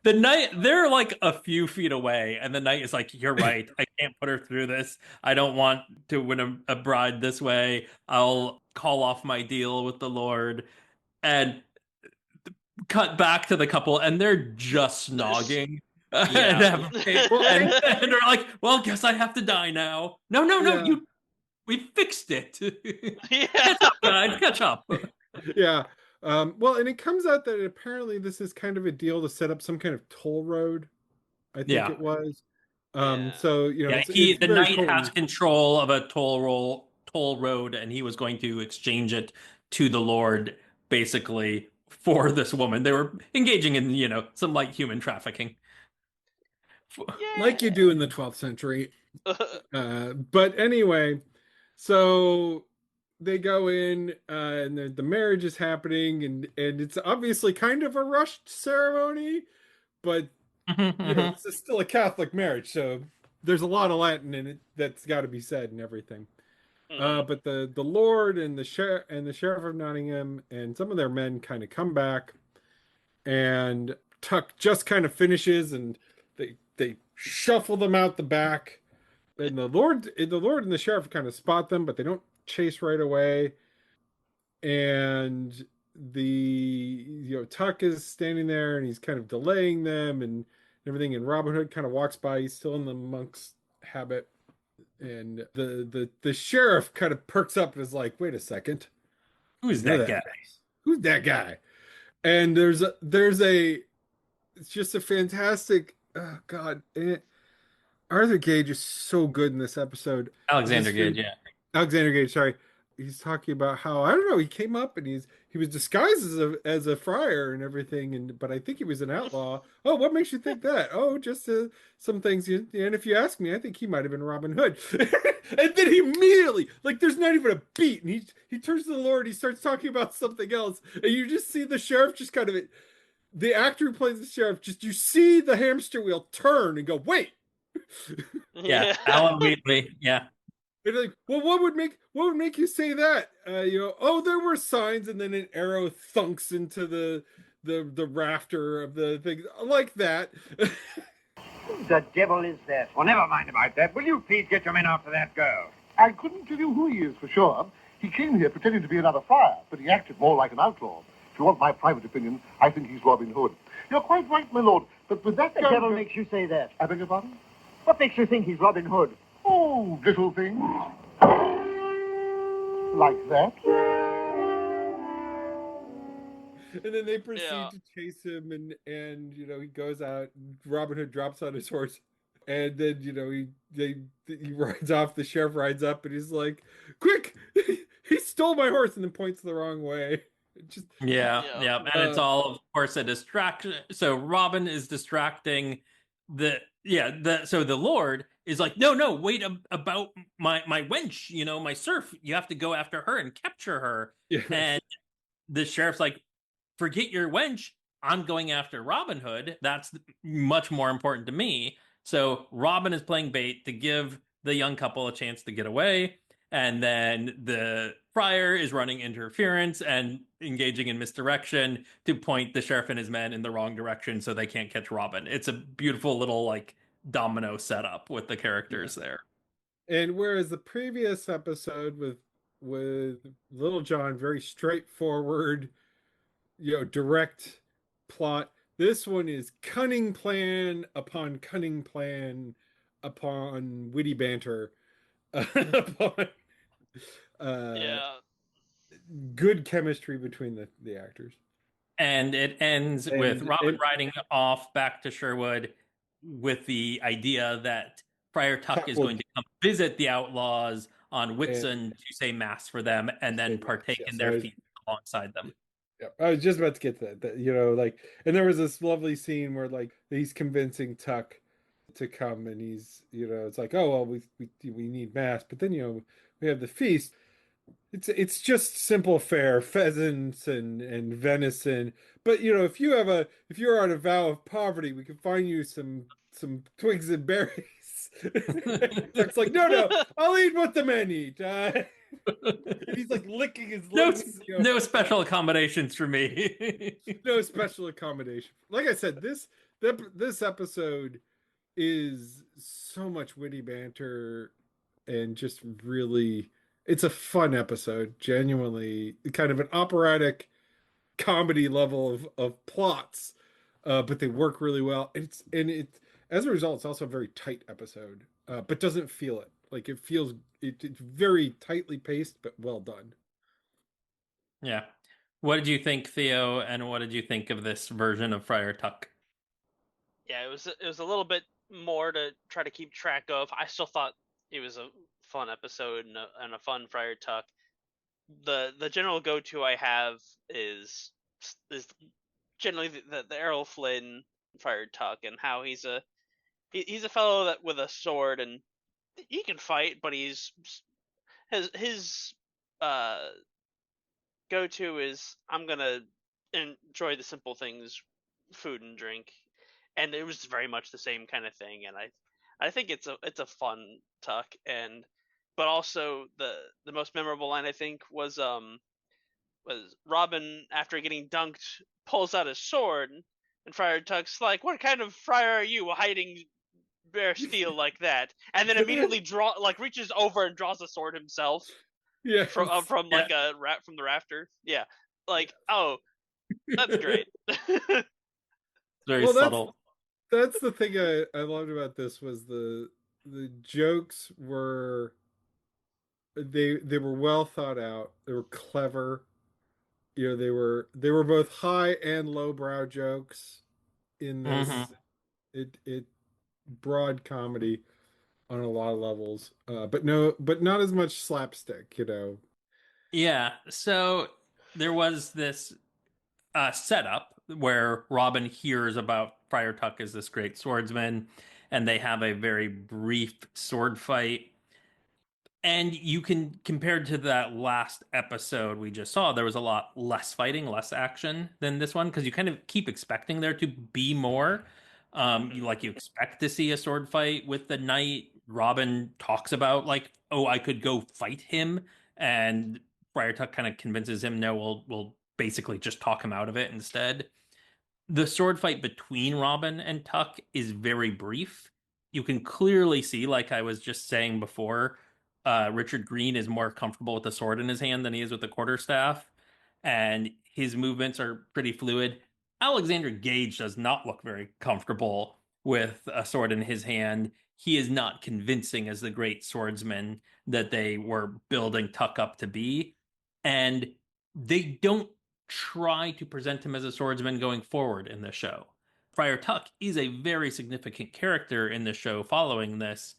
The knight, they're like a few feet away, and the knight is like, you're right. I can't put her through this. I don't want to win a bride this way. I'll call off my deal with the Lord. And cut back to the couple, and they're just snogging. Yeah. And they're like, well, guess I have to die now. No, we fixed it. Yeah. Catch up, guys, catch up. Yeah. Well, and it comes out that apparently this is kind of a deal to set up some kind of toll road. I think it was. So the knight has control of a toll toll road, and he was going to exchange it to the Lord, basically, for this woman. They were engaging in, some light human trafficking. Like you do in the 12th century. But anyway, so they go in and the marriage is happening, and it's obviously kind of a rushed ceremony, but this is still a Catholic marriage, so there's a lot of Latin in it that's got to be said and everything. But the Lord and the sheriff of Nottingham and some of their men kind of come back, and Tuck just kind of finishes, and they shuffle them out the back, and the Lord and the sheriff kind of spot them, but they don't chase right away. And Tuck is standing there, and he's kind of delaying them and everything. And Robin Hood kind of walks by. He's still in the monk's habit, and the sheriff kind of perks up and is like, "Wait a second, Who's that guy? Who's that guy?" And it's just a fantastic. Oh God, Arthur Gage is so good in this episode. Alexander Gage, yeah. Alexander Gage, sorry. He's talking about how, I don't know, he came up and he was disguised as a friar and everything, but I think he was an outlaw. Oh, what makes you think that? Oh, just some things. And if you ask me, I think he might have been Robin Hood. And then he immediately, like, there's not even a beat, and he turns to the Lord. He starts talking about something else, and you just see the sheriff just kind of, the actor who plays the sheriff, just you see the hamster wheel turn and go, wait. Yeah, Alan Wheatley, yeah. And like, well, what would make you say that? Oh, there were signs, and then an arrow thunks into the rafter of the thing, like that. Who the devil is that? Well, never mind about that. Will you please get your men after that girl? I couldn't tell you who he is for sure. He came here pretending to be another friar, but he acted more like an outlaw. If you want my private opinion, I think he's Robin Hood. You're quite right, my lord, but with that... The devil makes you say that? I beg your pardon? What makes you think he's Robin Hood? Oh, little things. Like that. And then they proceed to chase him, and he goes out, and Robin Hood drops on his horse, and then he rides off. The sheriff rides up, and he's like, "Quick, he stole my horse," and then points the wrong way. Yeah, and it's all, of course, a distraction. So Robin is distracting so the Lord is like, no, wait, about my wench, my serf. You have to go after her and capture her. Yes. And the sheriff's like, forget your wench. I'm going after Robin Hood. That's much more important to me. So Robin is playing bait to give the young couple a chance to get away. And then the Friar is running interference and engaging in misdirection to point the sheriff and his men in the wrong direction so they can't catch Robin. It's a beautiful little, like, domino setup with the characters there. And whereas the previous episode with Little John, very straightforward, direct plot, this one is cunning plan upon witty banter upon good chemistry between the actors. And it ends with Robin riding off back to Sherwood with the idea that Friar Tuck is going to come visit the outlaws on Whitsun to say mass for them and then partake in their feast alongside them. Yeah, I was just about to get to that. And there was this lovely scene where, like, he's convincing Tuck to come, and he's, it's like, oh, well, we need mass, but then, we have the feast. It's just simple fare, pheasants and venison. But if you're on a vow of poverty, we can find you some twigs and berries. It's like, no, I'll eat what the men eat. He's like licking his lips. No special accommodations for me. No special accommodation. Like I said, this episode is so much witty banter and just really, it's a fun episode, genuinely kind of an operatic comedy level of plots, but they work really well. It's as a result, it's also a very tight episode, but doesn't feel it. Like, it feels, it's very tightly paced, but well done. Yeah. What did you think, Theo, and what did you think of this version of Friar Tuck? Yeah, it was a little bit more to try to keep track of. I still thought it was a fun episode and a fun Friar Tuck. The general go to I have is generally the Errol Flynn Friar Tuck, and how he's a fellow that with a sword, and he can fight, but his uh go to is, I'm gonna enjoy the simple things, food and drink, and it was very much the same kind of thing. And I think it's a fun Tuck, and but also the most memorable line, I think, was Robin, after getting dunked, pulls out his sword, and Friar Tuck's like, "What kind of friar are you, hiding bare steel like that?" And then immediately reaches over and draws a sword himself Yeah, from like from the rafter. Yeah, like, oh, that's great. Very well, subtle. that's the thing I loved about this was the jokes were they were well thought out. They were clever. You know, they were both high and lowbrow jokes in Mhm. this. It broad comedy on a lot of levels, but not as much slapstick. You know. Yeah. So there was this setup where Robin hears about Friar Tuck as this great swordsman, and they have a very brief sword fight. And you can, compared to that last episode we just saw, there was a lot less fighting, less action than this one, because you kind of keep expecting there to be more. You expect to see a sword fight with the knight. Robin talks about, like, oh, I could go fight him, and Friar Tuck kind of convinces him, no, we'll basically just talk him out of it instead. The sword fight between Robin and Tuck is very brief. You can clearly see, like I was just saying before, Richard Green is more comfortable with the sword in his hand than he is with the quarterstaff, and his movements are pretty fluid. Alexander Gage does not look very comfortable with a sword in his hand. He is not convincing as the great swordsman that they were building Tuck up to be. And they don't try to present him as a swordsman going forward in the show. Friar Tuck is a very significant character in the show following this,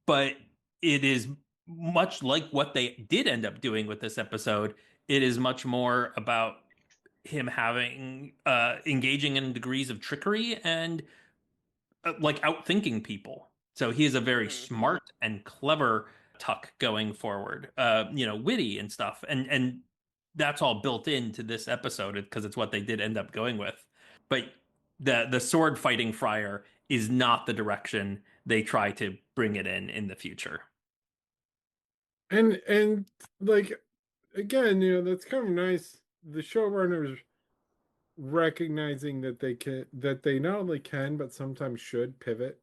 but it is much like what they did end up doing with this episode. It is much more about him having engaging in degrees of trickery and like outthinking people. So he is a very smart and clever Tuck going forward. Witty and stuff, and that's all built into this episode because it's what they did end up going with. But the sword fighting Friar is not the direction they try to bring it in the future. And like again, that's kind of nice. The showrunners recognizing that they not only can but sometimes should pivot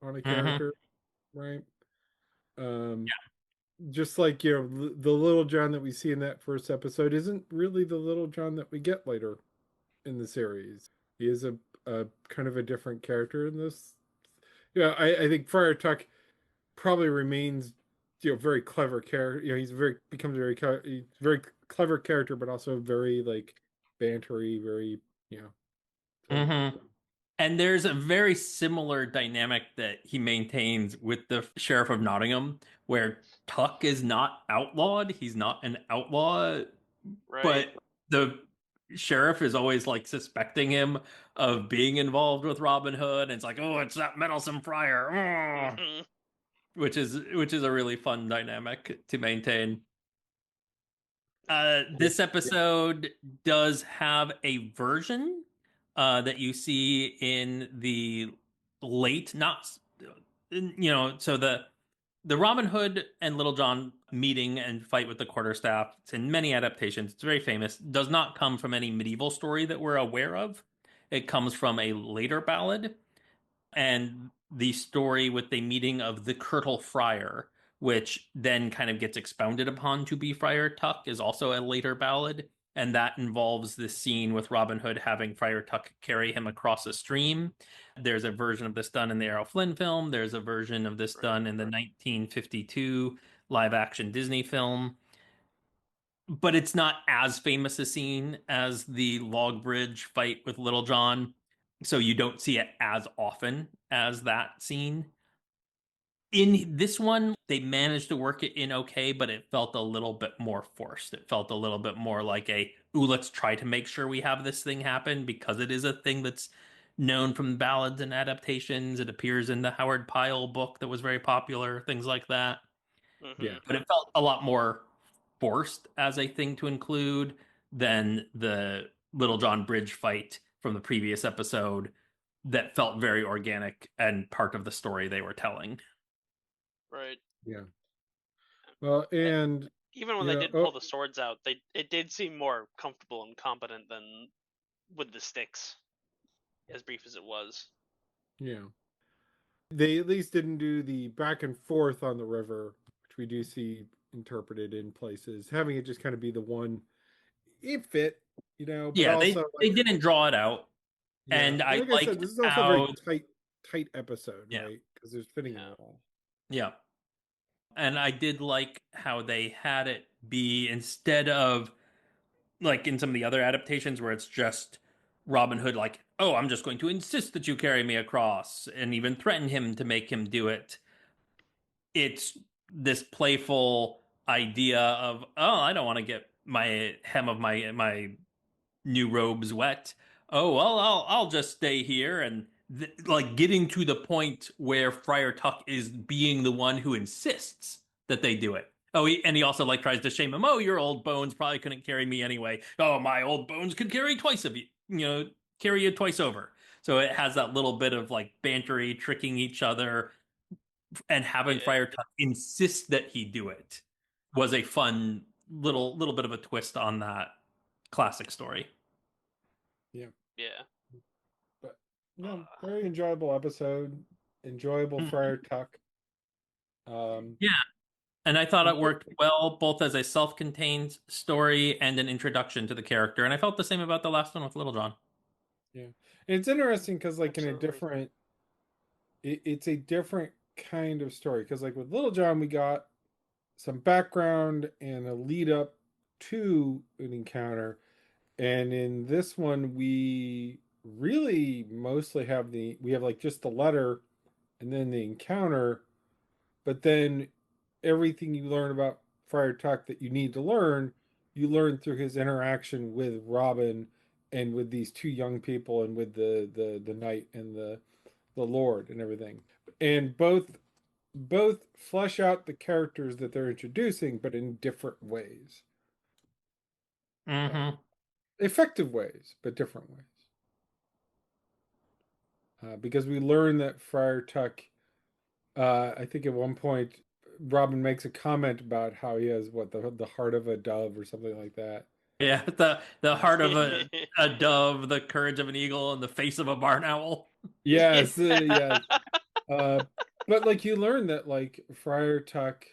on a Mm-hmm. character, right? Um, just like the Little John that we see in that first episode isn't really the Little John that we get later in the series. He is a kind of a different character in this. Yeah, I think Friar Tuck probably remains very clever character. He's becomes a very clever character, but also very like bantery, very you know. So. Mm-hmm. And there's a very similar dynamic that he maintains with the Sheriff of Nottingham, where Tuck is not outlawed. He's not an outlaw, Right. but the sheriff is always like suspecting him of being involved with Robin Hood. And it's like, oh, it's that meddlesome friar, which is a really fun dynamic to maintain. This episode does have a version that you see in the late, not so the Robin Hood and Little John meeting and fight with the Quarterstaff. It's in many adaptations. It's very famous. Does not come from any medieval story that we're aware of. It comes from a later ballad, and the story with the meeting of the Curtal Friar, which then kind of gets expounded upon to be Friar Tuck, is also a later ballad. And that involves this scene with Robin Hood having Friar Tuck carry him across a stream. There's a version of this done in the Errol Flynn film. There's a version of this done in the 1952 live action Disney film. But it's not as famous a scene as the log bridge fight with Little John. So you don't see it as often as that scene. In this one, they managed to work it in okay, but it felt a little bit more forced. It felt a little bit more like ooh, let's try to make sure we have this thing happen because it is a thing that's known from ballads and adaptations. It appears in the Howard Pyle book that was very popular, things like that. Yeah. But it felt a lot more forced as a thing to include than the Little John Bridge fight from the previous episode that felt very organic and part of the story they were telling. Right. Yeah. Well, and even when they did pull the swords out, it did seem more comfortable and competent than with the sticks, as brief as it was. Yeah. They at least didn't do the back and forth on the river, which we do see interpreted in places. Having it just kind of be the one, it fit, but Yeah, also they didn't draw it out. yeah. And I Like I said, liked this is also a how very tight episode, yeah. right? Because there's fitting it all. Yeah. And I did like how they had it be, instead of like in some of the other adaptations where it's just Robin Hood like, oh, I'm just going to insist that you carry me across, and even threaten him to make him do it. It's this playful idea of, oh, I don't want to get my hem of my new robes wet. Oh, well, I'll just stay here, and like getting to the point where Friar Tuck is being the one who insists that they do it. Oh, and he also like tries to shame him. Oh, your old bones probably couldn't carry me anyway. Oh, my old bones could carry twice of you. Carry you twice over. So it has that little bit of like bantery, tricking each other, and having Friar Tuck insist that he do it was a fun little bit of a twist on that classic story. Yeah. Yeah. But no, very enjoyable episode. Enjoyable Friar Tuck. Yeah. And I thought it worked well, both as a self-contained story and an introduction to the character. And I felt the same about the last one with Little John. Yeah. And it's interesting because like Absolutely. it's a different kind of story. Because like with Little John, we got some background and a lead up to an encounter. And in this one, we really mostly we have like just the letter and then the encounter, but then everything you learn about Friar Tuck that you need to learn, you learn through his interaction with Robin and with these two young people and with the knight and the lord and everything. And both flesh out the characters that they're introducing, but in different ways. Mm-hmm. Effective ways, but different ways. Because we learn that Friar Tuck, I think at one point, Robin makes a comment about how he has the heart of a dove or something like that. Yeah, the heart of a dove, the courage of an eagle, and the face of a barn owl. Yes, yes. But like you learn that like Friar Tuck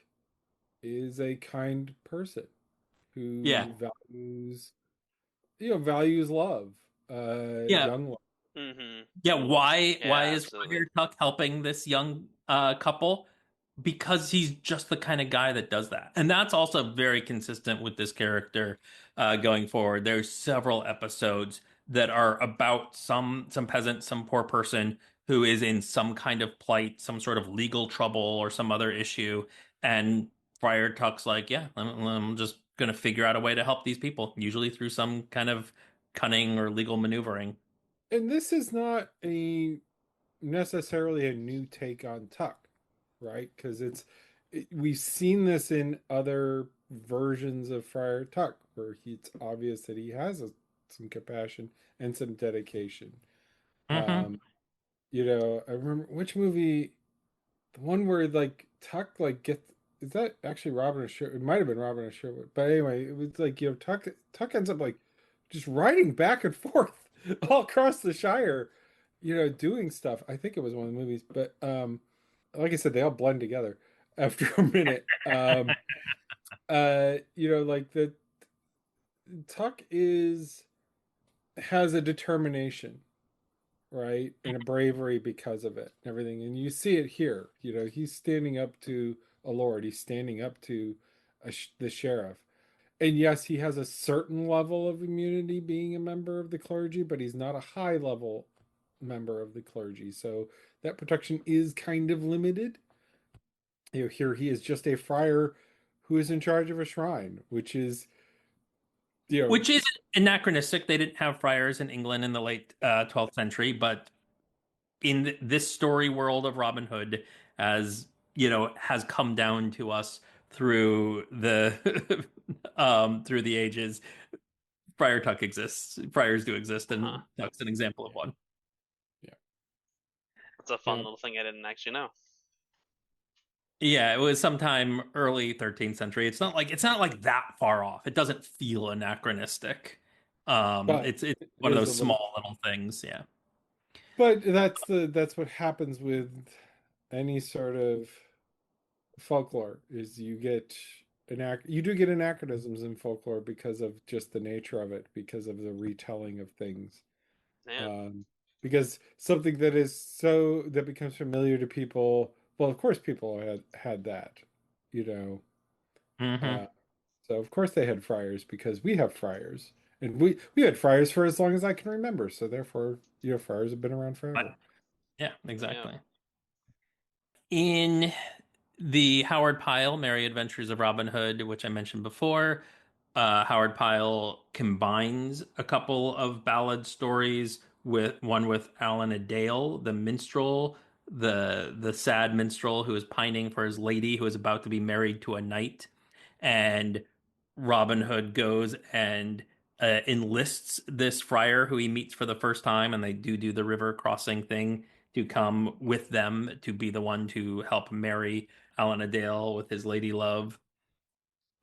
is a kind person Yeah. who values love, Yeah. young love. Mm-hmm. Yeah, why is absolutely. Friar Tuck helping this young couple? Because he's just the kind of guy that does that. And that's also very consistent with this character going forward. There's several episodes that are about some peasant, some poor person who is in some kind of plight, some sort of legal trouble or some other issue. And Friar Tuck's like, yeah, I'm just going to figure out a way to help these people, usually through some kind of cunning or legal maneuvering. And this is not necessarily a new take on Tuck, right? Because we've seen this in other versions of Friar Tuck, where it's obvious that he has some compassion and some dedication. Mm-hmm. I remember which movie, the one where like Tuck like gets. Is that actually Robin or Sherwood? It might have been Robin or Sherwood, but anyway, it was like Tuck ends up like just riding back and forth all across the Shire, doing stuff. I think it was one of the movies, but like I said, they all blend together after a minute. Like the Tuck has a determination, right, and a bravery because of it and everything, and you see it here. He's standing up to a lord. He's standing up to the sheriff, and yes, he has a certain level of immunity being a member of the clergy, but he's not a high level member of the clergy, so that protection is kind of limited. here he is just a friar who is in charge of a shrine, which is, Which is anachronistic. They didn't have friars in England in the late 12th century, but in this story world of Robin Hood, as has come down to us through the through the ages, Friar Tuck exists. Friars do exist, and Tuck's an example of one. Yeah. It's a fun little thing I didn't actually know. Yeah, it was sometime early 13th century. It's not like that far off. It doesn't feel anachronistic. But it's it one of is a those little. small little things. Yeah. But that's what happens with any sort of folklore is you do get anachronisms in folklore because of just the nature of it, because of the retelling of things. Yeah. Because something that becomes familiar to people, well, of course people had that, you know. Mm-hmm. Uh, so of course they had friars because we have friars. And we had friars for as long as I can remember. So therefore, friars have been around forever. Yeah, exactly. Yeah. In the Howard Pyle Merry Adventures of Robin Hood, which I mentioned before, Howard Pyle combines a couple of ballad stories with one with Alan a Dale, the minstrel, the sad minstrel who is pining for his lady who is about to be married to a knight, and Robin Hood goes and enlists this friar who he meets for the first time, and they do the river crossing thing to come with them to be the one to help marry Alan a Dale with his lady love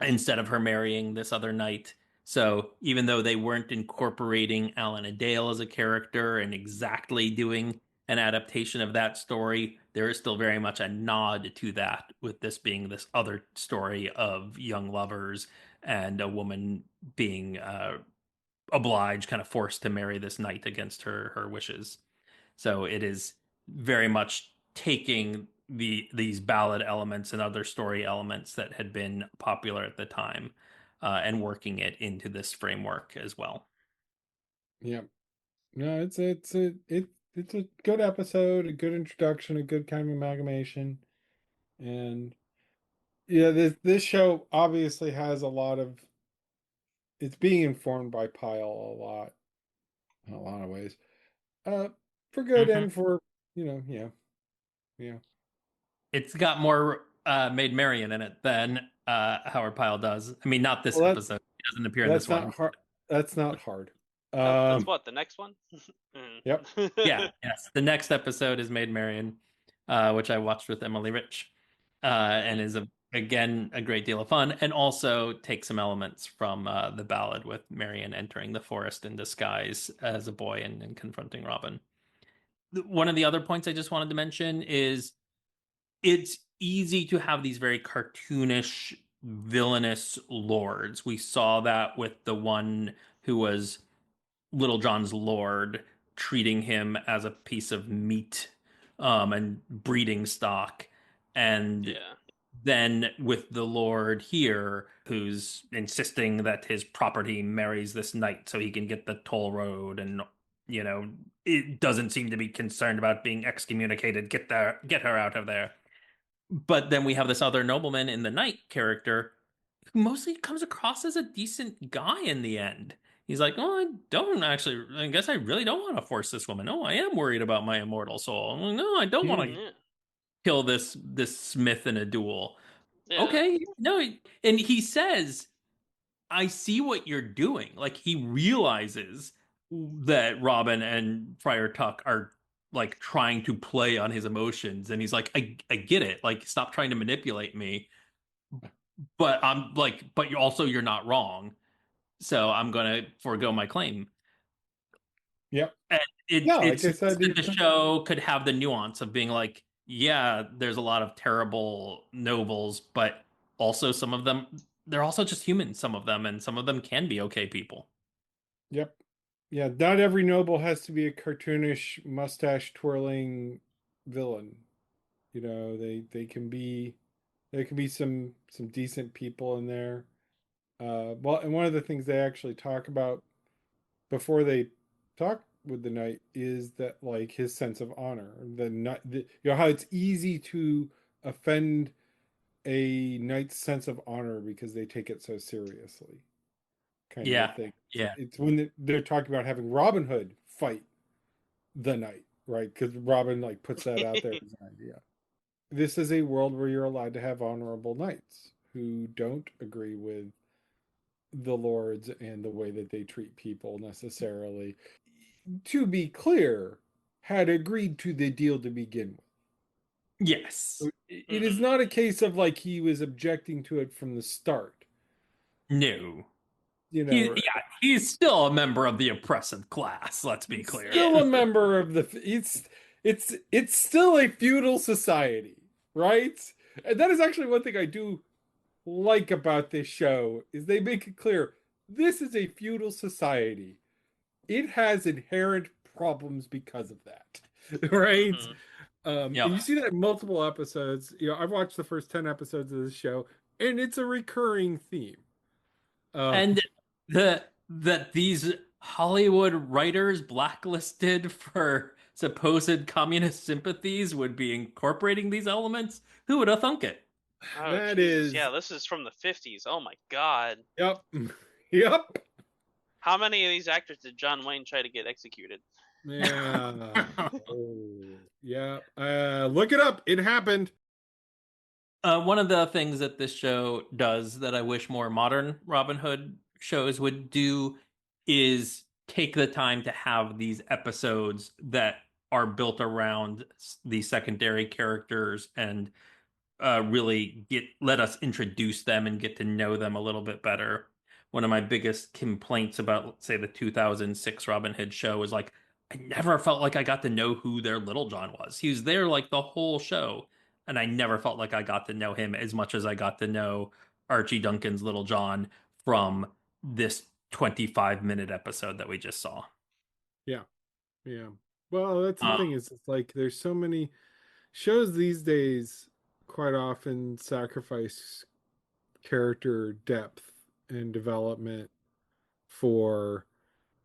instead of her marrying this other knight. So even though they weren't incorporating Alan a Dale as a character and exactly doing an adaptation of that story, there is still very much a nod to that, with this being this other story of young lovers and a woman being obliged, kind of forced to marry this knight against her wishes. So it is very much taking these ballad elements and other story elements that had been popular at the time, and working it into this framework as well. Yeah. No, it's a good episode, a good introduction, a good kind of amalgamation. And yeah, this show obviously has a lot of it's being informed by Pyle a lot in a lot of ways. Uh for good Mhm. and for, yeah. Yeah. It's got more Maid Marian in it than Howard Pyle does. I mean, not this Well, episode. He doesn't appear in this that's one. not hard. That's not hard. That's what the next one. Yep. Yeah, yes. The next episode is Maid Marian, which I watched with Emily Rich, and is again a great deal of fun, and also takes some elements from the ballad with Marian entering the forest in disguise as a boy and confronting Robin. One of the other points I just wanted to mention is it's easy to have these very cartoonish, villainous lords. We saw that with the one who was Little John's lord, treating him as a piece of meat, and breeding stock. And Yeah. then with the lord here, who's insisting that his property marries this knight so he can get the toll road, and it doesn't seem to be concerned about being excommunicated. Get her out of there. But then we have this other nobleman in the knight character who mostly comes across as a decent guy in the end. He's like, oh, I guess I really don't want to force this woman. Oh, I am worried about my immortal soul. No, I don't want to Yeah. kill this smith in a duel. Yeah. Okay, no, and he says, I see what you're doing. Like, he realizes that Robin and Friar Tuck are like trying to play on his emotions, and he's like, I get it. Like, stop trying to manipulate me. But you're not wrong. So I'm gonna forego my claim. Yep. And Yeah, it's like I nice said, that the show could have the nuance of being like, yeah, there's a lot of terrible nobles, but also some of them, they're also just humans, some of them, and some of them can be okay people. yep. Yeah, not every noble has to be a cartoonish mustache twirling villain. They can be some decent people in there. Well, and one of the things they actually talk about before they talk with the knight is that, like, his sense of honor. How it's easy to offend a knight's sense of honor because they take it so seriously, kind of a Yeah. thing. Yeah. It's when they're talking about having Robin Hood fight the knight, right? Because Robin like puts that out there as an idea. This is a world where you're allowed to have honorable knights who don't agree with the lords and the way that they treat people necessarily. To be clear, had agreed to the deal to begin Yes. with. It is not a case of like he was objecting to it from the start. No. You know, He's still a member of the oppressive class, let's be clear. still a member of the it's still a feudal society, right? And that is actually one thing I do like about this show is they make it clear this is a feudal society. It has inherent problems because of that, right? And you see that in multiple episodes. You know, I've watched the first 10 episodes of this show, and it's a recurring theme. And that these Hollywood writers blacklisted for supposed communist sympathies would be incorporating these elements, who would have thunk it? Oh, that Jesus. is, Yeah, this is from the 50s. Oh my God. yep, yep, How many of these actors did John Wayne try to get executed? yeah, oh, yeah. Look it up. It happened. One of the things that this show does that I wish more modern Robin Hood shows would do is take the time to have these episodes that are built around the secondary characters and really let us introduce them and get to know them a little bit better. One of my biggest complaints about, let's say, the 2006 Robin Hood show was like, I never felt like I got to know who their Little John was. He was there like the whole show, and I never felt like I got to know him as much as I got to know Archie Duncan's Little John from this 25-minute episode that we just saw. Yeah, yeah. Well, that's the Um, thing is, it's like there's so many shows these days. Quite often sacrifice character depth and development for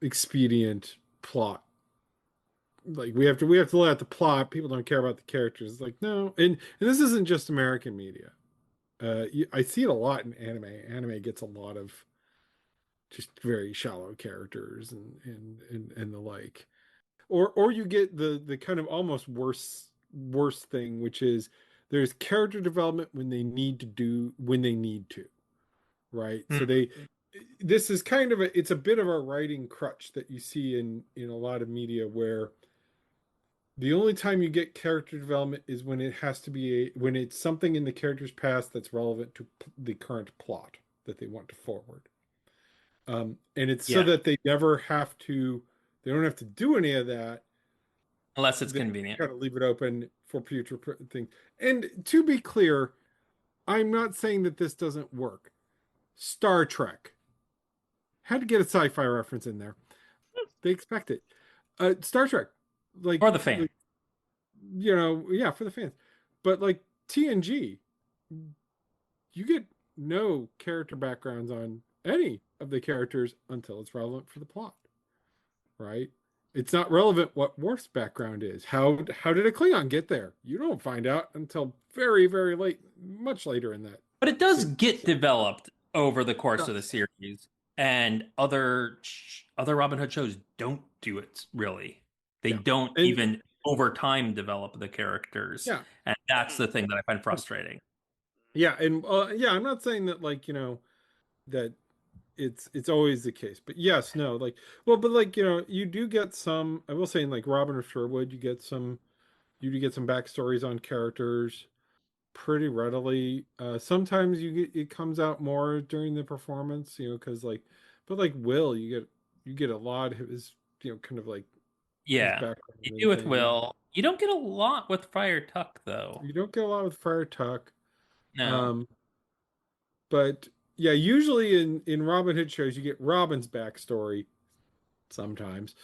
expedient plot. Like we have to lay out the plot. People don't care about the characters. It's like no, and this isn't just American media. I see it a lot in anime. Anime gets a lot of just very shallow characters and the like. Or you get the kind of almost worse thing, which is there's character development when they need to, right? So this is kind of it's a bit of a writing crutch that you see in a lot of media where the only time you get character development is when it has to be when it's something in the character's past that's relevant to the current plot that they want to forward. And it's so yeah, that they don't have to do any of that. unless it's They convenient. kind of leave it open for future things. And to be clear, I'm not saying that this doesn't work. Star Trek had to get a sci-fi reference in there. They expect it. Star Trek, like For the fan. yeah, for the fans. But like TNG, you get no character backgrounds on any of the characters until it's relevant for the plot, right? It's not relevant what Worf's background is. How did a Klingon get there? You don't find out until very, very late, much later in that. But it does series. get developed over the course of the Does. series, and other Robin Hood shows don't do it really. They Yeah. don't And even over time develop the characters, yeah, and that's the thing that I find frustrating. yeah, and yeah, I'm not saying that like that it's always the case, but yes, no, like well, but like you do get some. I will say in like Robin of Sherwood, you do get some backstories on characters pretty readily. Sometimes it comes out more during the performance, because like, but like Will, you get a lot of his, kind of like his Yeah, background you do and with things. Will. You don't get a lot with Friar Tuck, though. You don't get a lot with Friar Tuck, No, um, but yeah, usually in Robin Hood shows you get Robin's backstory. Sometimes,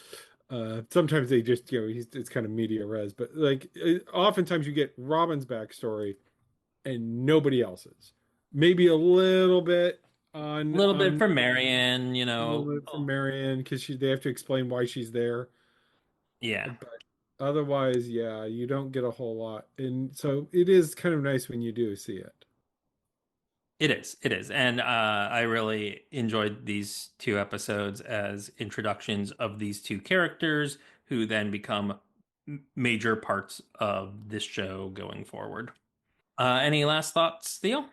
sometimes they just it's kind of media res, but like oftentimes you get Robin's backstory and nobody else's. Maybe a little bit a little bit on for Marion, a little bit from Marianne because they have to explain why she's there. Yeah. But otherwise, yeah, you don't get a whole lot, and so it is kind of nice when you do see it. It is, and I really enjoyed these two episodes as introductions of these two characters, who then become major parts of this show going forward. Any last thoughts, Theo?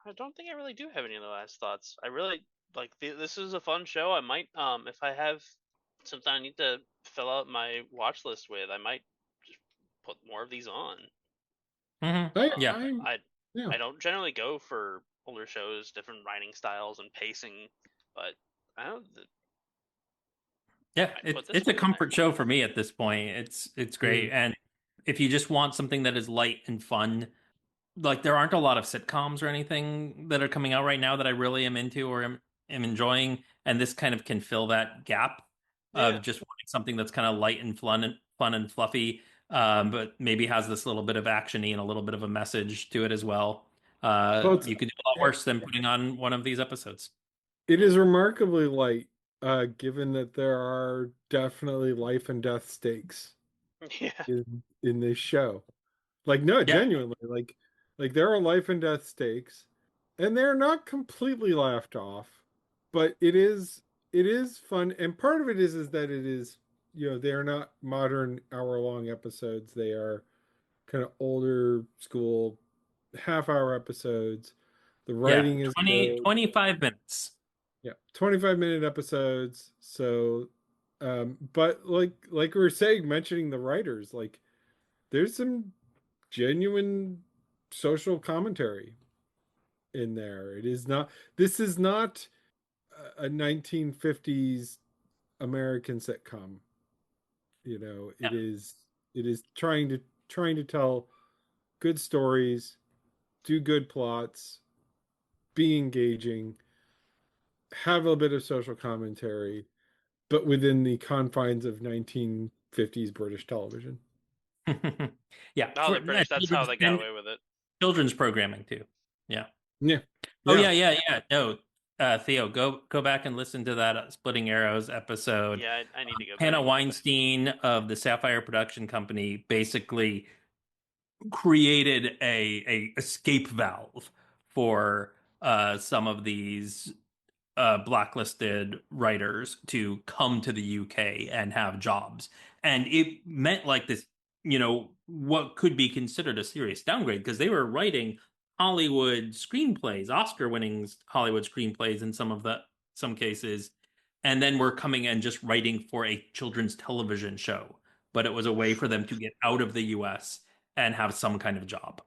I don't think I really do have any of the last thoughts. I really like this is a fun show. I might if I have something I need to fill out my watch list with, I might just put more of these on. Yeah. I don't generally go for older shows, different writing styles and pacing, but I don't. Yeah, I'd put this it's a one in there. comfort show for me at this point. It's great, and if you just want something that is light and fun, like there aren't a lot of sitcoms or anything that are coming out right now that I really am into or am enjoying, and this kind of can fill that gap Yeah. of just wanting something that's kind of light and fun and fluffy, but maybe has this little bit of actiony and a little bit of a message to it as well. You could do a lot worse than putting on one of these episodes. It is remarkably light, given that there are definitely life and death stakes Yeah. in this show. Like, no, genuinely, like there are life and death stakes, and they're not completely laughed off, but it is fun, and part of it is that it is, they are not modern hour-long episodes. They are kind of older school half-hour episodes. The Yeah, writing is 25 minutes. Yeah, 25-minute episodes. So, but like we were saying, mentioning the writers, like there's some genuine social commentary in there. This is not a 1950s American sitcom. Yeah. It is trying to tell good stories, do good plots, be engaging, have a bit of social commentary, but within the confines of 1950s British television. Yeah, Oh, the British. That's how they got away with it. Children's programming too. Yeah. Yeah. Oh yeah. No, Theo, go back and listen to that Splitting Arrows episode. Yeah, I need to go Hannah back. Weinstein of the Sapphire Production Company basically created a escape valve for some of these blacklisted writers to come to the UK and have jobs. And it meant like this, what could be considered a serious downgrade because they were writing Hollywood screenplays, Oscar-winning Hollywood screenplays in some cases, and then were coming and just writing for a children's television show. But it was a way for them to get out of the US and have some kind of job.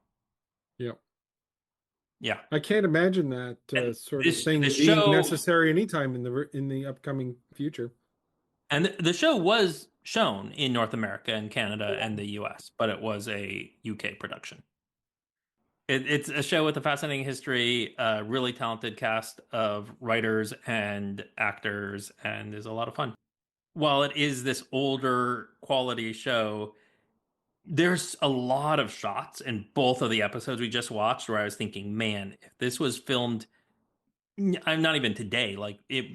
Yeah. Yeah. I can't imagine that sort of thing being necessary anytime in the upcoming future. And the show was shown in North America and Canada and the US, but it was a UK production. It's a show with a fascinating history, a really talented cast of writers and actors, and is a lot of fun. While it is this older quality show, there's a lot of shots in both of the episodes we just watched where I was thinking, man, if this was filmed, I'm not even today, like it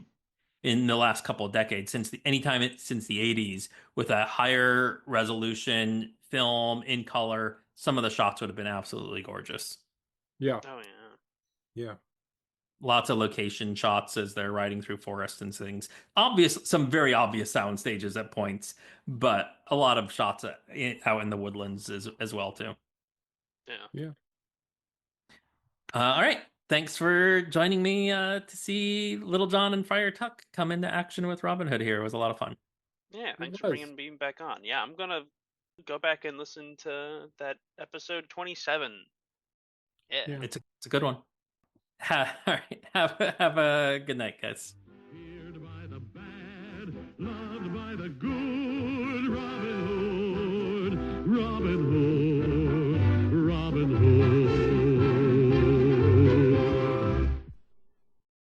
in the last couple of decades, since the 80s, with a higher resolution film in color, some of the shots would have been absolutely gorgeous. Yeah. Oh yeah. Yeah. Lots of location shots as they're riding through forests and things. Some very obvious sound stages at points, but a lot of shots out in the woodlands as well too. Yeah. Yeah. All right. Thanks for joining me to see Little John and Friar Tuck come into action with Robin Hood here. It was a lot of fun. Yeah, thanks for bringing me back on. Yeah, I'm gonna go back and listen to that episode 27. Yeah. It's a good one. All right. Have a good night, guys. Feared by the bad, loved by the good.